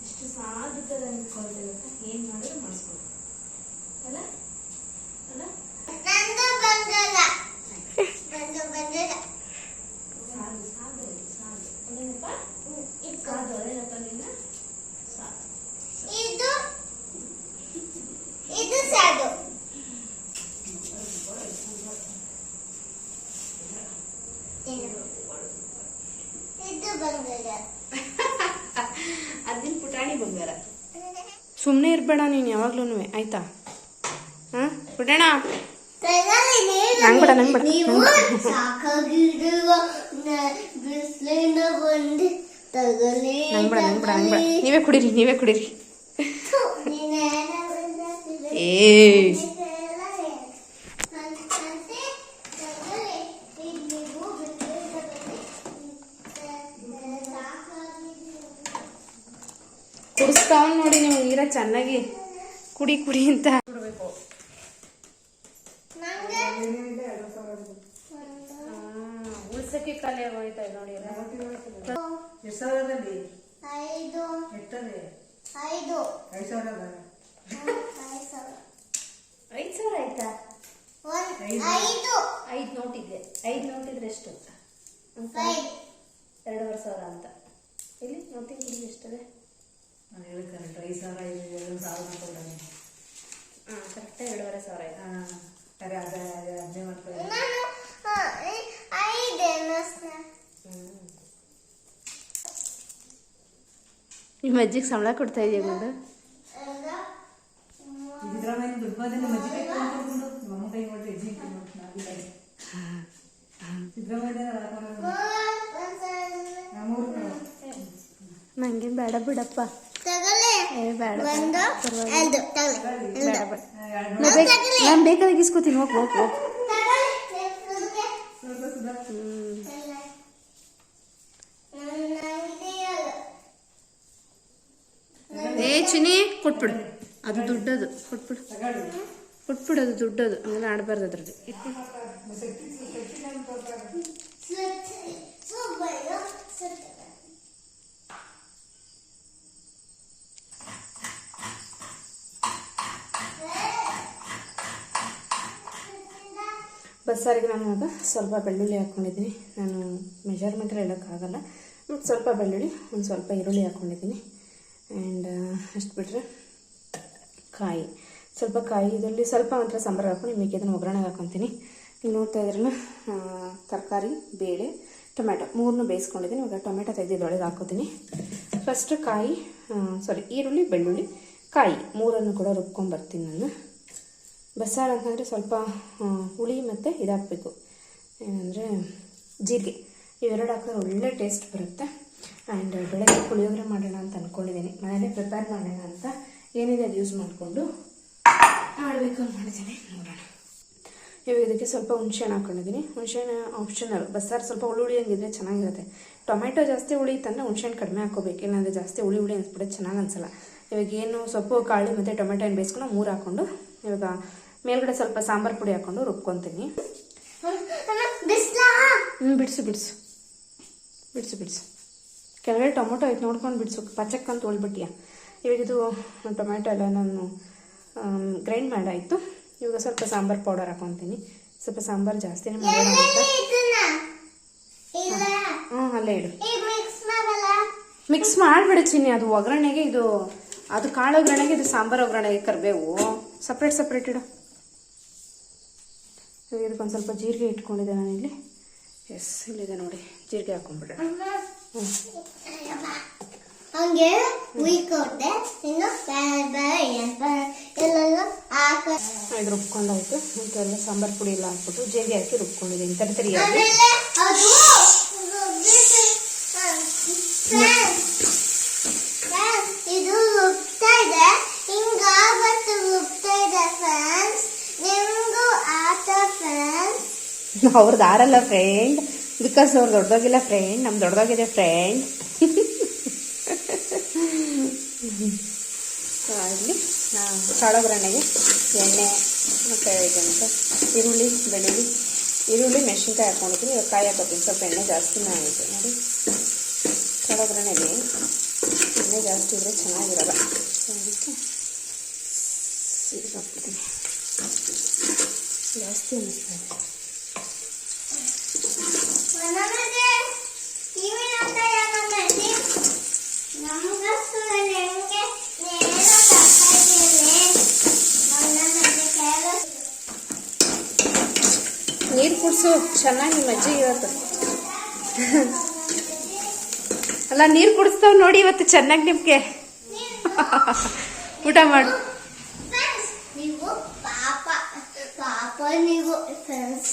ಎಷ್ಟು ಸಾಧುತ್ತದೆ ಅನ್ಕೊಳ್ತೇವೆ, ಏನು ಮಾಡಿದ್ರು ಮಾಡಿಸ್ಕೊಡು ಅಲ್ಲ ಅಲ್ಲ. ಅದಿನ ಪುಟಾಣಿ ಬಂಗಾರ. ಸುಮ್ಮನೆ ಇರಬೇಡ ನೀನು ಯಾವಾಗ್ಲೂ, ಆಯ್ತಾ? ಹಾಂ ಪುಟಾಣ ನಂಗ್ಬೇಡ ನೀವೇ ಕುಡೀರಿ. ಏ ಕುಡಿಸ್ತಾವ್ ನೋಡಿ ನೀವು ನೀರ ಚೆನ್ನಾಗಿ ಕುಡಿ ಅಂತ ಉಳ್ಸಕ್ಕೆ ಕಲೆ ಹೋಯ್ತಾ ನೋಡಿ. $5,000 ಆಯ್ತಾ? 5 ನೋಟ್ ಇದೆ. 5 ನೋಟ್ ಇದ್ರೆ ಎಷ್ಟು? 2,500 ಅಂತ. ಇಲ್ಲಿ ನೋಟಿಂಗ್ ಇಲ್ಲಿ ಎಷ್ಟದೆ? ಕರೆಕ್ಟ್ 2,500 ನಿಮ್ಮ ಅಜ್ಜಿಗೆ ಸಂಬಳ ಕೊಡ್ತಾ ಇದೆಯಾ ಗುಂಡು? ನಂಗೇನು ಬೇಡ ಬಿಡಪ್ಪ. ನಾನು ಬೇಕಾದಾಗ ಇಸ್ಕೋತೀನಿ. ಹೋಗ್ ಏ ಚಿನಿ ಕೊಟ್ಬಿಡು, ಅದು ದುಡ್ಡದು ಕೊಟ್ಬಿಡು, ಅದು ದುಡ್ಡದು. ಹಂಗನ ಆಡಬಾರ್ದು ಅದ್ರಲ್ಲಿ. ಬಸ್ಸಾರಿಗೆ ನಾನು ಇವಾಗ ಸ್ವಲ್ಪ ಬೆಳ್ಳುಳ್ಳಿ ಹಾಕ್ಕೊಂಡಿದ್ದೀನಿ. ನಾನು ಮೆಜರ್ಮೆಂಟಲ್ಲಿ ಹೇಳೋಕ್ಕಾಗಲ್ಲ, ಬಟ್ ಸ್ವಲ್ಪ ಬೆಳ್ಳುಳ್ಳಿ, ಒಂದು ಸ್ವಲ್ಪ ಈರುಳ್ಳಿ ಹಾಕ್ಕೊಂಡಿದ್ದೀನಿ. ಆ್ಯಂಡ್ ಅಷ್ಟು ಬಿಟ್ಟರೆ ಸ್ವಲ್ಪ ಕಾಯಿ ಇದರಲ್ಲಿ ಸ್ವಲ್ಪ ಮಾತ್ರ ಸಾಂಬಾರು ಹಾಕ್ಕೊಂಡು ಮಿಕ್ಕಿದ್ದನ್ನು ಒಗ್ಗರಣೆಗೆ ಹಾಕ್ಕೊತೀನಿ. ನೀವು ನೋಡ್ತಾ ಇದ್ರಲ್ಲ, ತರಕಾರಿ, ಬೇಳೆ, ಟೊಮೆಟೊ ಮೂರನ್ನೂ ಬೇಯಿಸ್ಕೊಂಡಿದ್ದೀನಿ. ಇವಾಗ ಟೊಮೆಟೊ ತೆಗೆದಿದ್ದೊಳಗೆ ಹಾಕೋತೀನಿ. ಫಸ್ಟ್ ಈರುಳ್ಳಿ, ಬೆಳ್ಳುಳ್ಳಿ, ಕಾಯಿ ಮೂರನ್ನು ಕೂಡ ರುಬ್ಕೊಂಡ್ಬರ್ತೀನಿ ನಾನು. ಬಸ್ಸಾರು ಅಂತಂದರೆ ಸ್ವಲ್ಪ ಹುಳಿ ಮತ್ತು ಇದಾಕಬೇಕು, ಏನಂದರೆ ಜೀರಿಗೆ, ಇವೆರಡು ಹಾಕಿದ್ರೆ ಒಳ್ಳೆ ಟೇಸ್ಟ್ ಬರುತ್ತೆ. ಆ್ಯಂಡ್ ಬೆಳಗ್ಗೆ ಪುಳಿಯೋಗರೆ ಮಾಡೋಣ ಅಂತ ಅಂದ್ಕೊಂಡಿದ್ದೀನಿ. ಮನೇಲೆ ಪ್ರಿಪೇರ್ ಮಾಡೋಣ ಅಂತ ಏನಿದೆ ಅದು ಯೂಸ್ ಮಾಡಿಕೊಂಡು ಮಾಡಬೇಕು ಅಂದ್ಕೊಂಡಿದ್ದೀನಿ. ನೋಡೋಣ. ಇವಾಗ ಇದಕ್ಕೆ ಸ್ವಲ್ಪ ಹುಣಸೆಹಣ್ಣು ಹಾಕ್ಕೊಂಡಿದ್ದೀನಿ. ಹುಣಸೆಹಣ್ಣು ಆಪ್ಷನಲ್. ಬಸ್ಸಾರು ಸ್ವಲ್ಪ ಹುಳಿ ಹಂಗಿದ್ರೆ ಚೆನ್ನಾಗಿರುತ್ತೆ. ಟೊಮೆಟೊ ಜಾಸ್ತಿ ಹುಳಿ ಇತ್ತಂದರೆ ಹುಣಸೆಹಣ್ಣು ಕಡಿಮೆ ಹಾಕ್ಕೋಬೇಕು, ಇಲ್ಲಾಂದರೆ ಜಾಸ್ತಿ ಹುಳಿ ಅನ್ಸ್ಬಿಟ್ಟು ಚೆನ್ನಾಗಿ ಅನಿಸಲ್ಲ. ಇವಾಗ ಏನು ಸೊಪ್ಪು, ಕಾಳು ಮತ್ತು ಟೊಮೆಟೊ ಏನು ಬೇಯಿಸ್ಕೊಂಡು 3 ಹಾಕ್ಕೊಂಡು ಇವಾಗ ಮೇಲ್ಗಡೆ ಸ್ವಲ್ಪ ಸಾಂಬಾರು ಪುಡಿ ಹಾಕ್ಕೊಂಡು ರುಬ್ಕೊತೀನಿ. ಬಿಡಿಸು ಕೆಳಗಡೆ ಟೊಮೊಟೊ ಐತೆ ನೋಡ್ಕೊಂಡು ಬಿಡಿಸು, ಪಚಕ್ಕಂತ ತೊಳ್ಬಿಟ್ಟಿಯ. ಇವಾಗ ಇದು ಟೊಮೆಟೊ ಎಲ್ಲ ನಾನು ಗ್ರೈಂಡ್ ಮಾಡಾಯಿತು. ಇವಾಗ ಸ್ವಲ್ಪ ಸಾಂಬಾರು ಪೌಡರ್ ಹಾಕ್ಕೊತೀನಿ. ಸ್ವಲ್ಪ ಸಾಂಬಾರು ಜಾಸ್ತಿನೇ ಮಾಡೋಣ ಅಂತ. ಅಲ್ಲೇ ಇಡು, ಮಿಕ್ಸ್ ಮಾಡಿಬಿಡು ಚಿನ್ನಿ. ಅದು ಒಗ್ಗರಣೆಗೆ, ಅದು ಕಾಳು ಒಗ್ಗರಣೆಗೆ, ಇದು ಸಾಂಬಾರು ಒಗ್ಗರಣೆಗೆ ಕರಿಬೇವು ಸಪ್ರೇಟ್ ಇಡು. ಇದಕ್ಕೊಂದು ಸ್ವಲ್ಪ ಜೀರಿಗೆ ಇಟ್ಕೊಂಡಿದ್ದೆ ನಾನಿಲ್ಲಿ. ಇಲ್ಲಿದೆ ನೋಡಿ, ಜೀರಿಗೆ ಹಾಕೊಂಡ್ಬಿಡ. ಇದು ರುಬ್ಕೊಂಡಾಯ್ತು. ಎಲ್ಲ ಸಾಂಬಾರು ಪುಡಿ ಎಲ್ಲ ಹಾಕ್ಬಿಟ್ಟು ಜೀರಿಗೆ ಹಾಕಿ ರುಬ್ಕೊಂಡಿದ್ದೀನಿ ತರಿಯಾಗಿ. ಇದು ರುಬ್ತಾ ಇದೆ, ಹಿಂಗಾಗತ್ತು ರುಬ್ತಾ ಇದೆ ಫ್ರೆಂಡ್ಸ್. ನಿಮಗೂ ಆತ ಫ್ರೆಂಡ್ಸ್. ಅವ್ರದ್ದು ಆರಲ್ಲ ಫ್ರೆಂಡ್, ಬಿಕಾಸ್ ಅವ್ರು ದೊಡ್ಡದಾಗಿಲ್ಲ ಫ್ರೆಂಡ್, ನಮ್ದು ದೊಡ್ಡದಾಗಿದೆ ಫ್ರೆಂಡ್. ಇಲ್ಲಿ ಕಾಳೊಗ್ಗರಣೆಗೆ ಎಣ್ಣೆ ಮತ್ತು ಇದನ್ನು ಈರುಳ್ಳಿ, ಬೆಳ್ಳುಳ್ಳಿ, ಮೆಣಸಿನ್ಕಾಯಿ ಹಾಕ್ಕೊಂಡಿದ್ದೀನಿ. ಇವಾಗ ಕಾಯಿ ಹಾಕೋತೀನಿ. ಸ್ವಲ್ಪ ಎಣ್ಣೆ ಜಾಸ್ತಿನೇ ಆಗುತ್ತೆ ನೋಡಿ. ಕಾಳೊಗ್ಗರಣೆಗೆ ಎಣ್ಣೆ ಜಾಸ್ತಿ ಇದ್ದರೆ ಚೆನ್ನಾಗಿರಲ್ಲ, ಅದಕ್ಕೆ ಸೀರಿಗೆ ಹಾಕ್ಬಿಡ್ತೀನಿ. ಜಾಸ್ತಿ ಅನ್ನಿಸ್ತಾ ಇದೆ. ನೀರು ಕುಡಿಸು ಚೆನ್ನಾಗಿ, ನಿಮ್ಮ ಅಜ್ಜಿ ಇವತ್ತು ಅಲ್ಲ ನೀರು ಕುಡಿಸ್ತಾವ್ ನೋಡಿ ಇವತ್ತು ಚೆನ್ನಾಗಿ ನಿಮ್ಗೆ. ಊಟ ಮಾಡು. ನೀವು ಪಾಪ ನೀವು ಫ್ರೆಂಡ್ಸ್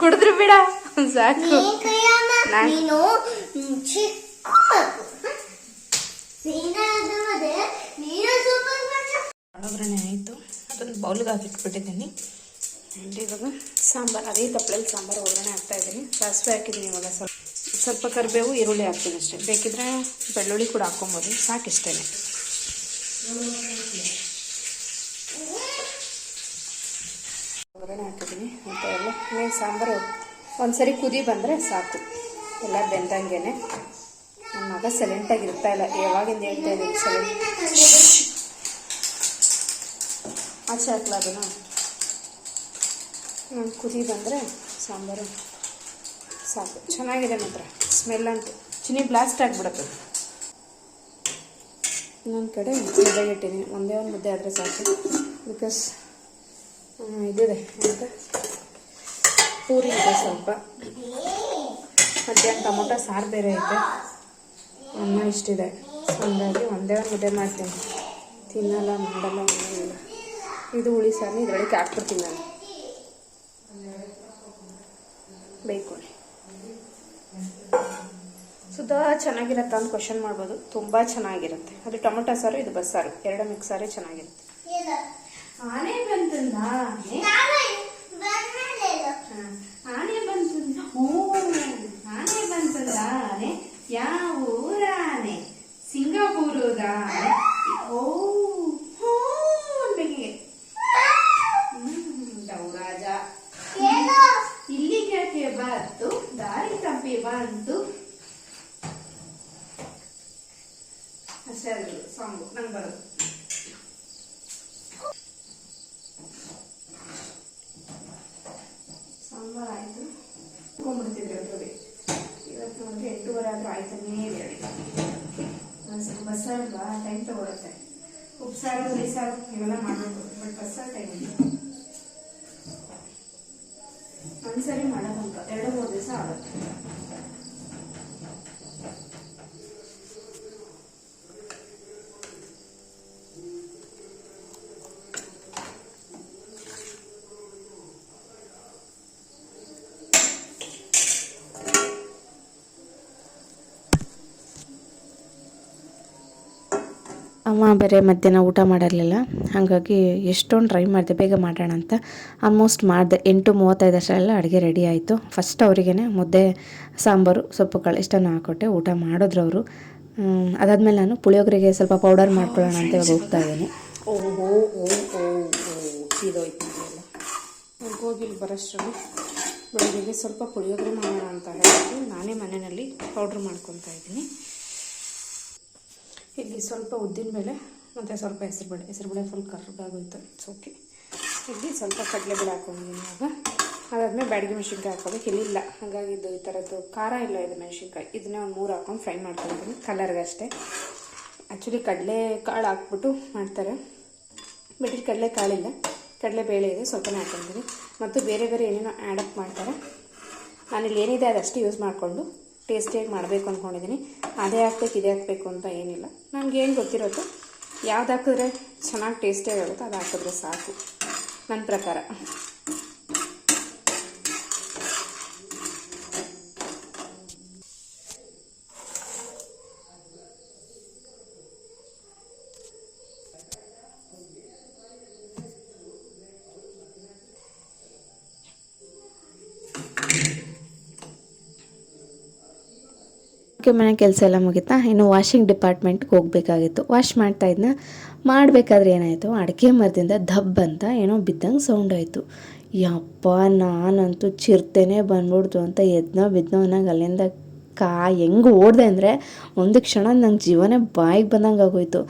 ಕುಡಿದ್ರು ಬಿಡ ಸಾಕು. ನೀನು ಚಿಕ್ಕ ಒಗ್ಗರಣೆ ಆಯಿತು, ಅದನ್ನು ಬೌಲ್ಗೆ ಹಾಕಿಟ್ಬಿಟ್ಟಿದ್ದೀನಿ. ಆ್ಯಂಡ್ ಇವಾಗ ಸಾಂಬಾರು, ಅದೇ ತಪ್ಪಲಲ್ಲಿ ಸಾಂಬಾರು ಒಗ್ಗರಣೆ ಹಾಕ್ತಾಯಿದ್ದೀನಿ. ಸಾಸಿವೆ ಹಾಕಿದ್ದೀನಿ. ಇವಾಗ ಸ್ವಲ್ಪ ಕರಿಬೇವು, ಈರುಳ್ಳಿ ಹಾಕ್ತೀನಿ ಅಷ್ಟೇ. ಬೇಕಿದ್ರೆ ಬೆಳ್ಳುಳ್ಳಿ ಕೂಡ ಹಾಕ್ಕೊಬೋದು, ಸಾಕಿಷ್ಟೇ. ಒಗ್ಗರಣೆ ಹಾಕಿದ್ದೀನಿ ಮತ್ತು ಎಲ್ಲ ಇನ್ನೇನು ಸಾಂಬಾರು ಒಂದ್ಸರಿ ಕುದಿ ಬಂದರೆ ಸಾಕು, ಎಲ್ಲ ಬೆಂದಂಗೆ. ನನ್ನ ಮಗ ಸೈಲೆಂಟಾಗಿ ಇರ್ತಾ ಇಲ್ಲ, ಯಾವಾಗಿಂದ ಹೇಳ್ತಾ ಇದ್ದೀನಿ ಸೈಲೆಂಟ್. ಆಚೆ ಹಾಕ್ಲಾದನು. ನಾನು ಕುದಿ ಬಂದರೆ ಸಾಂಬಾರು ಸಾಕು, ಚೆನ್ನಾಗಿದೆ ಮಾತ್ರ. ಸ್ಮೆಲ್ ಅಂತೂ ಚಿನ್ನಿ ಬ್ಲಾಸ್ಟ್ ಆಗಿಬಿಡುತ್ತೆ. ಇನ್ನೊಂದು ಕಡೆ ಮುದ್ದೆ ಇಟ್ಟಿದ್ದೀನಿ. ಒಂದೇ ಒಂದು ಮುದ್ದೆ ಆದರೆ ಸಾಕು, ಬಿಕಾಸ್ ಇದಿದೆ ಅಂತ ಪೂರಿ ಇದೆ ಸ್ವಲ್ಪ. ಮಧ್ಯಾಹ್ನ ಟೊಮೊಟೊ ಸಾರು ಬೇರೆ ಐತೆ, ಅನ್ನ ಇಷ್ಟಿದೆ. ಹಾಗಾಗಿ ಒಂದೇ ಒಂದು ಮುದ್ದೆ ಮಾಡ್ತೀನಿ. ತಿನ್ನಲ್ಲ ಮಾಡಲ್ಲ ಇಲ್ಲ. ಇದು ಹುಳಿ ಸಾರನ್ನ ಇದರೊಳಗೆ ಹಾಕ್ಬಿಡ್ತೀನಿ ನಾನು. ಬೇಯ್ಕೊಳ್ಳಿ. ಸುಧಾ ಚೆನ್ನಾಗಿರುತ್ತೆ ಅಂತ ಕ್ವಶನ್ ಮಾಡ್ಬೋದು. ತುಂಬ ಚೆನ್ನಾಗಿರುತ್ತೆ. ಅದು ಟೊಮೊಟೊ ಸಾರು, ಇದು ಬಸ್ಸಾರು, ಎರಡು ಮಿಕ್ಸ್ ಸಾರೇ ಚೆನ್ನಾಗಿರುತ್ತೆ. ಆನೆ ಬಂತಂದ, ಆನೆ ಬಂತಂದ, ಆನೆ ಬಂತಂದ. ಆನೆ ಯಾವ ಊರಾನೆ? ಸಿಂಗಾಪುರದ ಆನೆ. ಓ ಬೆಳಿಗ್ಗೆ ದೌರಾಜ ಇಲ್ಲಿಗೆ ಯಾಕೆ ಬಂತು? ದಾರಿ ತಪ್ಪಿ ಬಂತು. ಅಷ್ಟೇ ಅದು ಸಾಂಗು ನಂಗೆ ಬರೋದು. ಮಾಡ್ತಿದ್ರು ಎಲ್ರೂ. ಇವತ್ತು ನೋಡಿದ್ರೆ 8:30 ಆದರೂ ಆಯ್ತಾನೇ ಇದೆ ಅಡುಗೆ. ಬಸ್ಸಲ್ವಾ ಟೈಮ್ ತಗೊಳುತ್ತೆ. ಉಪ್ಸಾರು ಹುಳಿ ಸಾರು ಇವೆಲ್ಲ ಮಾಡಬೇಕು, ಬಟ್ ಬಸ್ಸಲ್ಲಿ ಟೈಮ್ ಇಲ್ಲ. ಒಂದ್ಸರಿ ಮಾಡೋದಂತ 2-3 ದಿವಸ ಆಗುತ್ತೆ. ಅಮ್ಮ ಬೇರೆ ಮಧ್ಯಾಹ್ನ ಊಟ ಮಾಡಿರಲಿಲ್ಲ, ಹಾಗಾಗಿ ಎಷ್ಟೊಂದು ಟ್ರೈ ಮಾಡಿದೆ ಬೇಗ ಮಾಡೋಣ ಅಂತ. ಆಲ್ಮೋಸ್ಟ್ ಮಾಡಿದೆ. 8:35 ಅಷ್ಟರಲ್ಲ ಅಡುಗೆ ರೆಡಿ ಆಯಿತು. ಫಸ್ಟ್ ಅವರಿಗೇ ಮುದ್ದೆ ಸಾಂಬಾರು ಸೊಪ್ಪು ಕಾಳು ಇಷ್ಟನ್ನು ಹಾಕ್ಕೊಟ್ಟೆ, ಊಟ ಮಾಡಿದ್ರು ಅವರು. ಅದಾದಮೇಲೆ ನಾನು ಪುಳಿಯೋಗರೆಗೆ ಸ್ವಲ್ಪ ಪೌಡರ್ ಮಾಡ್ಕೊಳ್ಳೋಣ ಅಂತ ಇವಾಗ ಹೋಗ್ತಾ ಇದ್ದೀನಿ. ಸೀದೋಯ್ತು ಎಲ್ಲ ಹೋಗಿಲ್ಲಿ ಬರೋಷ್ಟರಲ್ಲಿ ಬೆಳಗ್ಗೆಗೆ ಸ್ವಲ್ಪ ಪುಳಿಯೋಗರೆ ಮಾಡೋಣ ಅಂತ ಹೇಳಿ ನಾನೇ ಮನೆಯಲ್ಲಿ ಪೌಡ್ರ್ ಮಾಡ್ಕೊತಾ ಇದ್ದೀನಿ. ಇಲ್ಲಿ ಸ್ವಲ್ಪ ಉದ್ದಿನಬೇಳೆ ಮತ್ತು ಸ್ವಲ್ಪ ಹೆಸರುಬೇಳೆ ಫುಲ್ ಕರ್ಗಾಗೋಯ್ತು, ಇಟ್ಸ್ ಓಕೆ. ಇಲ್ಲಿ ಸ್ವಲ್ಪ ಕಡಲೆಬೇಳೆ ಹಾಕ್ಕೊಂಡಿದ್ದೀನಿ. ಇವಾಗ ಅದಾದಮೇಲೆ ಬ್ಯಾಡಗಿ ಮೆಣಸಿನ್ಕಾಯಿ ಹಾಕೋಬೇಕು. ಇಲ್ಲಿಲ್ಲ, ಹಾಗಾಗಿದ್ದು ಈ ಥರದ್ದು ಖಾರ ಇಲ್ಲ ಇದು ಮೆಣಸಿನ್ಕಾಯಿ. ಇದನ್ನೇ ಒಂದು 3 ಹಾಕೊಂಡು ಫ್ರೈ ಮಾಡ್ಕೊಳ್ತೀನಿ ಕಲರ್ಗಷ್ಟೇ. ಆ್ಯಕ್ಚುಲಿ ಕಡಲೆ ಕಾಳು ಹಾಕ್ಬಿಟ್ಟು ಮಾಡ್ತಾರೆ, ಬಟ್ ಇಲ್ಲಿ ಕಡಲೆ ಕಾಳಿಲ್ಲ, ಕಡಲೆಬೇಳೆ ಇದೆ, ಸ್ವಲ್ಪನೇ ಹಾಕ್ಕೊಳ್ತೀನಿ. ಮತ್ತು ಬೇರೆ ಬೇರೆ ಏನೇನೋ ಆ್ಯಡಪ್ ಮಾಡ್ತಾರೆ. ನಾನಿಲ್ಲಿ ಏನಿದೆ ಅದಷ್ಟೇ ಯೂಸ್ ಮಾಡಿಕೊಂಡು ಟೇಸ್ಟಿಯಾಗಿ ಮಾಡಬೇಕು ಅಂದ್ಕೊಂಡಿದ್ದೀನಿ. ಅದೇ ಹಾಕ್ಬೇಕು ಇದೇ ಹಾಕಬೇಕು ಅಂತ ಏನಿಲ್ಲ, ನನಗೆ ಏನು ಗೊತ್ತಿರೋದು ಯಾವ್ದು ಹಾಕಿದ್ರೆ ಚೆನ್ನಾಗಿ ಟೇಸ್ಟಿಯಾಗಿ ಆಗುತ್ತೋ ಅದು ಹಾಕಿದ್ರೆ ಸಾಕು ನನ್ನ ಪ್ರಕಾರ. ಮನೆ ಕೆಲಸ ಎಲ್ಲ ಮುಗಿತಾ, ಇನ್ನು ವಾಷಿಂಗ್ ಡಿಪಾರ್ಟ್ಮೆಂಟ್ಗೆ ಹೋಗಬೇಕಾಗಿತ್ತು. ವಾಶ್ ಮಾಡ್ತಾಯಿದ್ನ, ಮಾಡಬೇಕಾದ್ರೆ ಏನಾಯಿತು, ಅಡಿಕೆ ಮರದಿಂದ ದಬ್ ಅಂತ ಏನೋ ಬಿದ್ದಂಗೆ ಸೌಂಡ್ ಆಯಿತು. ಯಪ್ಪ, ನಾನಂತೂ ಚಿರತೆನೇ ಬಂದ್ಬಿಡ್ತು ಅಂತ ಬಿದ್ದನೋ ಅನ್ನಂಗೆ ಅಲ್ಲಿಂದ ಹೆಂಗೆ ಓಡಿದೆ ಅಂದರೆ ಒಂದು ಕ್ಷಣ ನಂಗೆ ಜೀವನೇ ಬಾಯಿಗೆ ಬಂದಂಗೆ ಆಗೋಯ್ತು.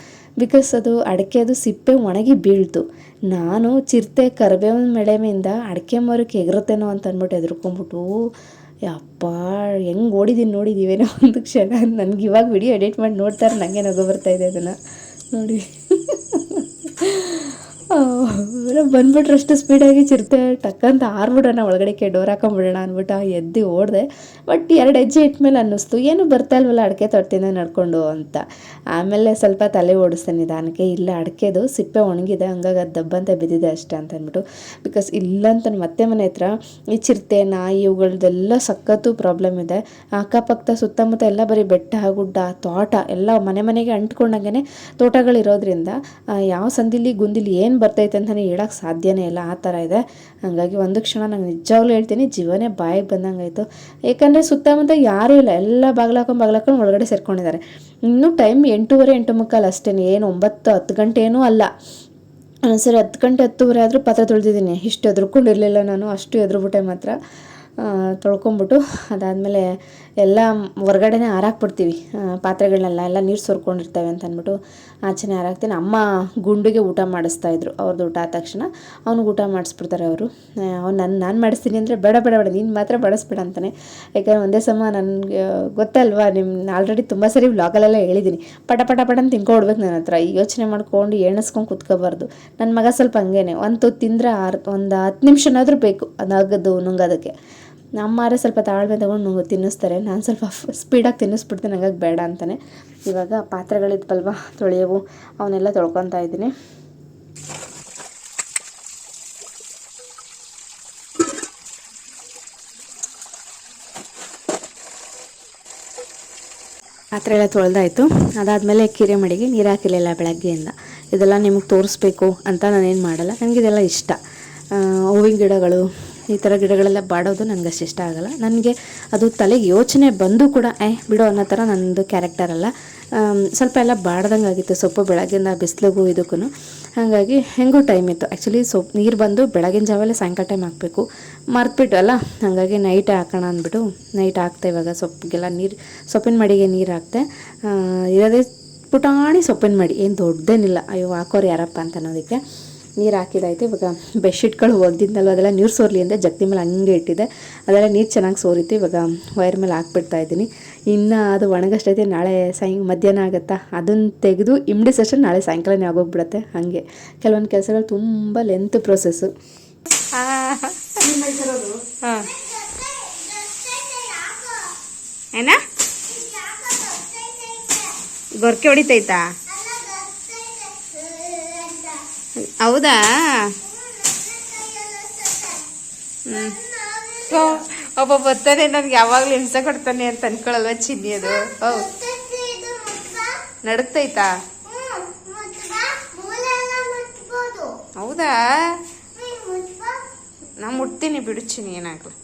ಬಿಕಾಸ್ ಅದು ಅಡಿಕೆದು ಸಿಪ್ಪೆ ಒಣಗಿ ಬೀಳ್ತು. ನಾನು ಚಿರತೆ ಕರಿಬೇವಿನ ಮೇಳೆಮೆಯಿಂದ ಅಡಿಕೆ ಮರಕ್ಕೆ ಎಗರುತ್ತೇನೋ ಅಂತ ಅಂದ್ಬಿಟ್ಟು ಎದ್ರುಕೊಂಡ್ಬಿಟ್ಟು ಯಪ್ಪ ಹೆಂಗೆ ಓಡಿದ್ದೀನಿ ನೋಡಿದ್ದೀವೇನೋ ಒಂದು ಕ್ಷಣ. ನನಗೆ ಇವಾಗ ವಿಡಿಯೋ ಎಡಿಟ್ ಮಾಡಿ ನೋಡ್ತಾರೆ, ನನಗೆ ನಗು ಬರ್ತಾಯಿದೆ ಅದನ್ನು ನೋಡಿ. ಬಂದ್ಬಿಟ್ರಷ್ಟು ಸ್ಪೀಡಾಗಿ ಚಿರತೆ ಟಕ್ಕಂತ ಆರ್ಬಿಡೋಣ, ಒಳಗಡೆಗೆ ಡೋರ್ ಹಾಕೊಂಬಿಡೋಣ ಅಂದ್ಬಿಟ್ಟು ಎದ್ದು ಓಡಿದೆ. ಬಟ್ 2 ಹೆಜ್ಜೆ ಇಟ್ಮೇಲೆ ಅನ್ನಿಸ್ತು ಏನು ಬರ್ತಾ ಇಲ್ವಲ್ಲ ಅಡಿಕೆ ತೊಟ್ಟಿಂದ ನಡ್ಕೊಂಡು ಅಂತ. ಆಮೇಲೆ ಸ್ವಲ್ಪ ತಲೆ ಓಡಿಸ್ತೇನೆ ನಿಧಾನಕ್ಕೆ, ಇಲ್ಲ ಅಡಿಕೆದು ಸಿಪ್ಪೆ ಒಣಗಿದೆ, ಹಂಗಾಗಿ ಅದು ದಬ್ಬಂತ ಬಿದ್ದಿದೆ ಅಷ್ಟೇ ಅಂತ ಅಂದ್ಬಿಟ್ಟು. ಬಿಕಾಸ್ ಇಲ್ಲಂತ ಮತ್ತೆ ಮನೆ ಹತ್ರ ಈ ಚಿರತೆ ನಾಯಿ ಇವುಗಳದ್ದೆಲ್ಲ ಸಖತ್ತು ಪ್ರಾಬ್ಲಮ್ ಇದೆ. ಅಕ್ಕಪಕ್ಕ ಸುತ್ತಮುತ್ತ ಎಲ್ಲ ಬರೀ ಬೆಟ್ಟ ಗುಡ್ಡ ತೋಟ ಎಲ್ಲ ಮನೆಗೆ ಅಂಟ್ಕೊಂಡಂಗೆ ತೋಟಗಳಿರೋದ್ರಿಂದ ಯಾವ ಸಂದಿಲಿ ಗುಂದಿಲಿ ಏನು ಬರ್ತೈತೆ ಅಂತಲೇ ಹೇಳೋಕ್ಕೆ ಸಾಧ್ಯನೇ ಇಲ್ಲ, ಆ ಥರ ಇದೆ. ಹಾಗಾಗಿ ಒಂದು ಕ್ಷಣ ನಂಗೆ ನಿಜವಾಗ್ಲೂ ಹೇಳ್ತೀನಿ ಜೀವನೇ ಬಾಯಿಗೆ ಬಂದಂಗೆ ಆಯಿತು. ಏಕೆಂದರೆ ಸುತ್ತಮುತ್ತ ಯಾರೂ ಇಲ್ಲ, ಎಲ್ಲ ಬಾಗ್ಲಾಕೊಂಡು ಒಳಗಡೆ ಸೇರ್ಕೊಂಡಿದ್ದಾರೆ. ಇನ್ನೂ ಟೈಮ್ 8:30 8:45 ಅಷ್ಟೇ, ಏನು 9-10 ಗಂಟೆ ಏನೂ ಅಲ್ಲ. ಸರಿ 10 ಗಂಟೆ 10:30 ಆದರೂ ಪಾತ್ರೆ ತೊಳೆದಿದ್ದೀನಿ. ಇಷ್ಟು ಎದ್ರುಕೊಂಡಿರಲಿಲ್ಲ ನಾನು, ಅಷ್ಟು ಎದುರುಬಿಟ್ಟೆ ಮಾತ್ರ. ತೊಳ್ಕೊಂಬಿಟ್ಟು ಅದಾದಮೇಲೆ ಎಲ್ಲ ಹೊರ್ಗಡೆನೇ ಹಾರಾಕ್ಬಿಡ್ತೀವಿ ಪಾತ್ರೆಗಳನ್ನೆಲ್ಲ, ಎಲ್ಲ ನೀರು ಸೋರ್ಕೊಂಡಿರ್ತವೆ ಅಂತ ಅಂದ್ಬಿಟ್ಟು ಆಚೆನೇ ಹಾರಾಕ್ತೀನಿ. ಅಮ್ಮ ಗುಂಡಿಗೆ ಊಟ ಮಾಡಿಸ್ತಾಯಿದ್ರು, ಅವ್ರದ್ದು ಊಟ ಆದ ತಕ್ಷಣ ಅವ್ನಿಗೆ ಊಟ ಮಾಡಿಸ್ಬಿಡ್ತಾರೆ ಅವರು. ನಾನು ಮಾಡಿಸ್ತೀನಿ ಅಂದರೆ ಬೇಡ ನೀನು ಮಾತ್ರ ಬಡಿಸ್ಬೇಡ ಅಂತಾನೆ. ಯಾಕಂದರೆ ಒಂದೇ ಸಮ ನನಗೆ ಗೊತ್ತಲ್ವಾ, ಆಲ್ರೆಡಿ ತುಂಬ ಸರಿ ವ್ಲಾಗಲ್ಲೆಲ್ಲ ಹೇಳಿದ್ದೀನಿ, ಪಟ ಅಂತ ತಿನ್ಕೊಡ್ಬೇಕು ನನ್ನ ಹತ್ರ. ಈ ಯೋಚನೆ ಮಾಡ್ಕೊಂಡು ಎಣಿಸ್ಕೊಂಡು ಕುತ್ಕೋಬಾರ್ದು. ನನ್ನ ಮಗ ಸ್ವಲ್ಪ ಹಂಗೇನೆ, ಒಂದು ತಿಂದರೆ ಒಂದು 10 ನಿಮಿಷನಾದರೂ ಬೇಕು ಅದಾಗದು ನುಂಗೋದಕ್ಕೆ. ನಮ್ಮಾರೆ ಸ್ವಲ್ಪ ತಾಳ್ಮೆ ತೊಗೊಂಡು ತಿನ್ನಿಸ್ತಾರೆ, ನಾನು ಸ್ವಲ್ಪ ಸ್ಪೀಡಾಗಿ ತಿನ್ನಿಸ್ಬಿಡ್ತೀನಿ, ಹಂಗಾಗಿ ಬೇಡ ಅಂತಾನೆ. ಇವಾಗ ಪಾತ್ರೆಗಳಿದ್ವಲ್ವ ತೊಳೆಯವು, ಅವನ್ನೆಲ್ಲ ತೊಳ್ಕೊತಾ ಇದ್ದೀನಿ. ಪಾತ್ರೆ ಎಲ್ಲ ತೊಳೆದಾಯಿತು. ಅದಾದಮೇಲೆ ಕೀರೆ ಮಡಿಗೆ ನೀರು ಹಾಕಿರಲಿಲ್ಲ ಬೆಳಗ್ಗೆಯಿಂದ. ಇದೆಲ್ಲ ನಿಮಗೆ ತೋರಿಸ್ಬೇಕು ಅಂತ ನಾನೇನು ಮಾಡಲ್ಲ, ನನಗಿದೆಲ್ಲ ಇಷ್ಟ. ಹೂವಿನ ಗಿಡಗಳು ಈ ಥರ ಗಿಡಗಳೆಲ್ಲ ಬಾಡೋದು ನನಗಷ್ಟು ಇಷ್ಟ ಆಗೋಲ್ಲ. ನನಗೆ ಅದು ತಲೆಗೆ ಯೋಚನೆ ಬಂದು ಕೂಡ ಬಿಡೋ ಅನ್ನೋ ಥರ ನನ್ನದು ಕ್ಯಾರೆಕ್ಟರಲ್ಲ. ಸ್ವಲ್ಪ ಎಲ್ಲ ಬಾಡ್ದಂಗೆ ಆಗಿತ್ತು ಸೊಪ್ಪು ಬೆಳಗ್ಗಿಂದ ಬಿಸಿಲಿಗೂ ಇದಕ್ಕೂ. ಹಾಗಾಗಿ ಹೆಂಗೂ ಟೈಮ್ ಇತ್ತು. ಆ್ಯಕ್ಚುಲಿ ನೀರು ಬಂದು ಬೆಳಗಿನ ಜಾವಲ್ಲೇ ಸಾಯಂಕಾಲ ಟೈಮ್ ಹಾಕಬೇಕು, ಮರ್ತ್ಬಿಟ್ಟು ಅಲ್ಲ, ಹಾಗಾಗಿ ನೈಟ್ ಹಾಕೋಣ ಅಂದ್ಬಿಟ್ಟು ನೈಟ್ ಹಾಕ್ತೆ. ಇವಾಗ ಸೊಪ್ಪಿಗೆಲ್ಲ ಸೊಪ್ಪಿನ ಮಡಿಗೆ ನೀರು ಹಾಕ್ತೆ. ಇರೋದೇ ಪುಟಾಣಿ ಸೊಪ್ಪಿನ ಮಡಿ, ಏನು ದೊಡ್ಡದೇನಿಲ್ಲ, ಅಯ್ಯೋ ಹಾಕೋರು ಯಾರಪ್ಪ ಅಂತ ಅನ್ನೋದಕ್ಕೆ. ನೀರು ಹಾಕಿದಾಯ್ತು. ಇವಾಗ ಬೆಡ್ಶೀಟ್ಗಳು ಒಗ್ದಿದ್ದಲ್ವ ಅದೆಲ್ಲ ನೀರು ಸೋರಲಿ ಅಂತ ಜಗತಿ ಮೇಲೆ ಹಂಗೆ ಇಟ್ಟಿದ್ದೆ. ಅದೆಲ್ಲ ನೀರು ಚೆನ್ನಾಗಿ ಸೋರಿತ್ತು. ಇವಾಗ ವೈರ್ ಮೇಲೆ ಹಾಕ್ಬಿಡ್ತಾ ಇದ್ದೀನಿ. ಇನ್ನು ಅದು ಒಣಗಷ್ಟೈತೆ. ನಾಳೆ ಮಧ್ಯಾಹ್ನ ಆಗುತ್ತಾ, ಅದನ್ನು ತೆಗೆದು ಇಮ್ಡಿಸೋಷ್ಟು ನಾಳೆ ಸಾಯಂಕಾಲನೇ ಆಗೋಗ್ಬಿಡುತ್ತೆ. ಹಾಗೆ ಕೆಲವೊಂದು ಕೆಲಸಗಳು ತುಂಬ ಲೆಂತ್ ಪ್ರೊಸೆಸ್ಸು. ಹಾಂ ಏನ ಗೊರ್ಕೆ ಹೊಡಿತೈತಾ? ಹೌದಾ? ಒಬ್ಬ ಬರ್ತಾನೆ ನನ್ಗೆ ಯಾವಾಗಲೂ ಹಿಂಸೆ ಕೊಡ್ತಾನೆ ಅಂತ ಅನ್ಕೊಳಲ್ವ ಚಿನ್ನಿ? ಅದು ಹೌದು, ನಡುತ್ತೈತಾ? ಹೌದಾ? ನಾ ಮುಟ್ತೀನಿ ಬಿಡು ಚಿನ್ನಿ, ಏನಾಗಲ್ಲ.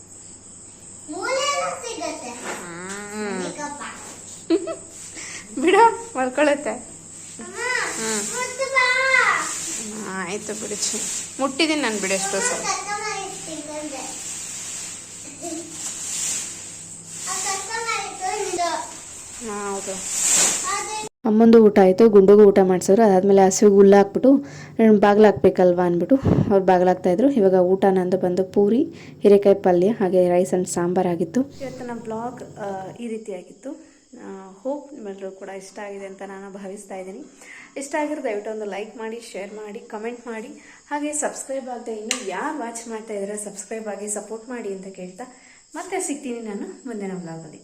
ಬಿಡು, ಮಲ್ಕೊಳತ್ತೆ. ಆಯ್ತು ಬಿಡು ಚಿನ್ನಿ, ಮುಟ್ಟಿದ್ದೀನಿ ನಾನು ಬಿಡು ಎಷ್ಟೋ ಸಲ. ಹೌದು. ಅಮ್ಮಂದು ಊಟ ಆಯಿತು, ಗುಂಡುಗೂ ಊಟ ಮಾಡಿಸಿದ್ರು. ಅದಾದಮೇಲೆ ಹಸಿವಿಗೆ ಹುಲ್ಲು ಹಾಕ್ಬಿಟ್ಟು ಬಾಗಿಲು ಹಾಕ್ಬೇಕಲ್ವಾ ಅಂದ್ಬಿಟ್ಟು ಅವ್ರು ಬಾಗಿಲು ಹಾಕ್ತಾಯಿದ್ರು. ಇವಾಗ ಊಟ ನಂದು ಬಂದು ಪೂರಿ, ಹೀರೆಕಾಯಿ ಪಲ್ಯ, ಹಾಗೆ ರೈಸ್ ಆ್ಯಂಡ್ ಸಾಂಬಾರಾಗಿತ್ತು. ಇವತ್ತಿನ ಬ್ಲಾಗ್ ಈ ರೀತಿಯಾಗಿತ್ತು. ಹೋಪ್ ನಿಮ್ಮೆಲ್ಲರೂ ಕೂಡ ಇಷ್ಟ ಆಗಿದೆ ಅಂತ ನಾನು ಭಾವಿಸ್ತಾ ಇದ್ದೀನಿ. ಇಷ್ಟ ಆಗಿರೋ ದಯವಿಟ್ಟು ಒಂದು ಲೈಕ್ ಮಾಡಿ, ಶೇರ್ ಮಾಡಿ, ಕಮೆಂಟ್ ಮಾಡಿ, ಹಾಗೆ ಸಬ್ಸ್ಕ್ರೈಬ್ ಆಗದೆ ಇನ್ನೂ ಯಾರು ವಾಚ್ ಮಾಡ್ತಾ ಇದ್ದಾರೆ ಸಬ್ಸ್ಕ್ರೈಬ್ ಆಗಿ ಸಪೋರ್ಟ್ ಮಾಡಿ ಅಂತ ಕೇಳ್ತಾ ಮತ್ತೆ ಸಿಗ್ತೀನಿ ನಾನು ಮುಂದಿನ ಬ್ಲಾಗಲ್ಲಿ.